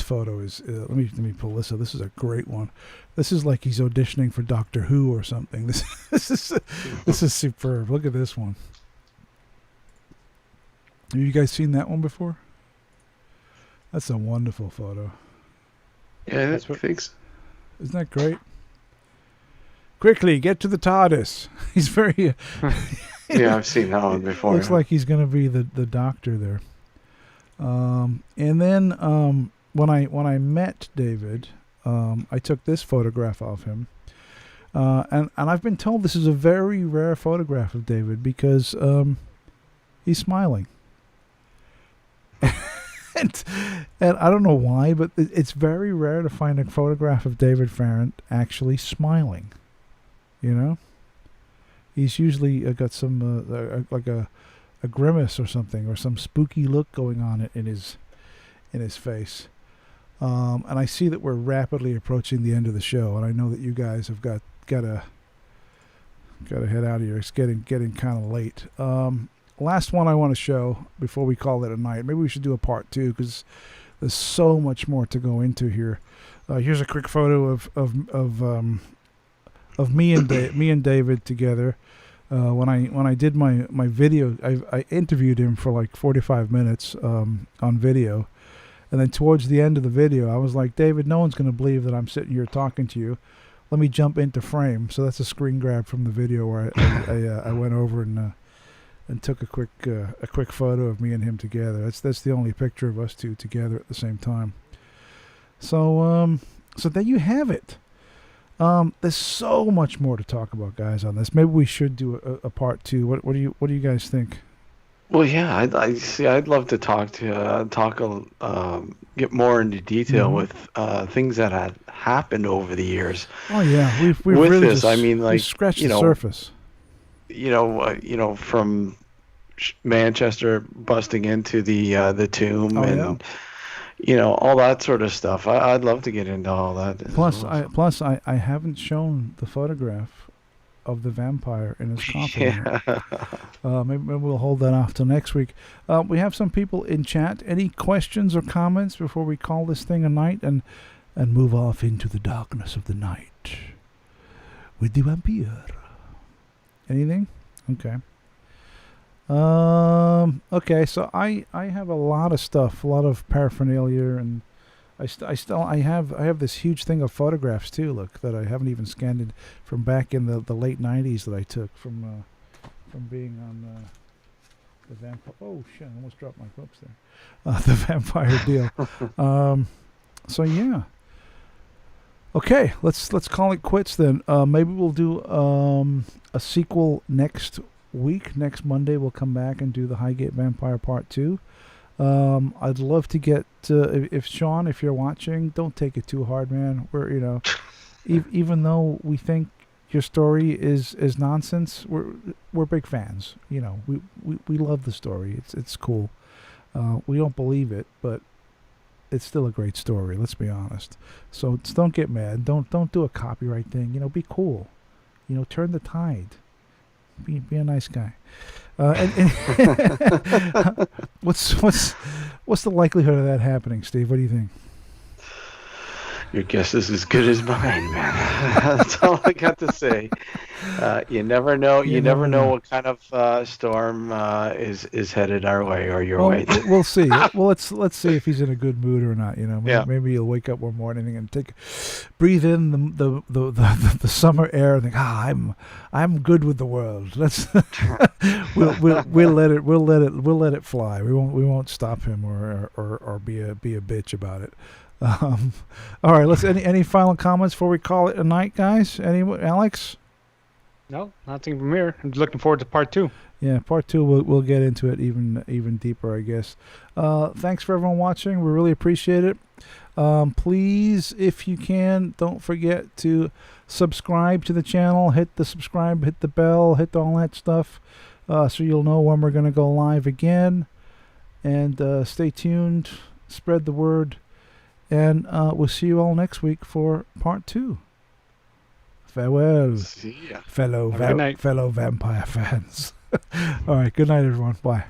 photo is. Let me pull this up. This is a great one. This is like he's auditioning for Doctor Who or something. This is superb. Look at this one. Have you guys seen that one before? That's a wonderful photo. Yeah, that's what thinks. Isn't that great? Quickly, get to the TARDIS. He's very. Yeah, I've seen that one before. Looks like he's going to be the doctor there. And then when I met David, I took this photograph of him, and I've been told this is a very rare photograph of David because he's smiling. And I don't know why, but it's very rare to find a photograph of David Ferrant actually smiling. He's usually got some like a grimace or something, or some spooky look going on in his face. And I see that we're rapidly approaching the end of the show, and I know that you guys have got to head out of here. It's getting kind of late. Last one I want to show before we call it a night. Maybe we should do a part 2 because there's so much more to go into here. Here's a quick photo of me and David together. When I did my video, I interviewed him for like 45 minutes on video, and then towards the end of the video, I was like, David, no one's going to believe that I'm sitting here talking to you. Let me jump into frame. So that's a screen grab from the video where I went over and took a quick photo of me and him together. That's the only picture of us two together at the same time. So there you have it. There's so much more to talk about, guys, on this. Maybe we should do a part 2. What do you guys think? Well, yeah, I'd love to get more into detail with things that had happened over the years. Oh yeah, we've with really this. just, I mean, we like, scratched you the know, surface. From Manchester busting into the tomb and all that sort of stuff. I'd love to get into all that. Plus, I haven't shown the photograph of the vampire in his coffin. Yeah. Maybe we'll hold that off till next week. We have some people in chat. Any questions or comments before we call this thing a night and move off into the darkness of the night with the vampire? Anything? Okay. Okay, so I have a lot of stuff, a lot of paraphernalia, and I have this huge thing of photographs too. Look, that I haven't even scanned it from back in the late '90s that I took from being on the vampire. Oh shit! I almost dropped my books there. The vampire deal. So yeah. Okay, let's call it quits then. Maybe we'll do a sequel next week. Next Monday we'll come back and do the Highgate Vampire Part 2. I'd love to get if Sean, if you're watching, don't take it too hard, man. We're even though we think your story is nonsense, we're big fans. We love the story. It's cool. We don't believe it, but it's still a great story. Let's be honest. So don't get mad. Don't do a copyright thing. Be cool. Turn the tide. Be a nice guy. And what's the likelihood of that happening, Steve? What do you think? Your guess is as good as mine, man. That's all I got to say. You never know. You never know what kind of storm is headed our way or your way. We'll see. Well, let's see if he's in a good mood or not. Yeah. Maybe he'll wake up one morning and breathe in the summer air and think, I'm good with the world. Let's we'll let it fly. We won't stop him or be a bitch about it. All right. Let's. Any final comments before we call it a night, guys? Alex? No, nothing from here. I'm looking forward to part 2. Yeah, part 2. We'll get into it even deeper, I guess. Thanks for everyone watching. We really appreciate it. Please, if you can, don't forget to subscribe to the channel. Hit the subscribe. Hit the bell. Hit all that stuff, so you'll know when we're gonna go live again. And stay tuned. Spread the word. And we'll see you all next week for part 2. Farewell, See ya. fellow vampire fans. All right, good night, everyone. Bye.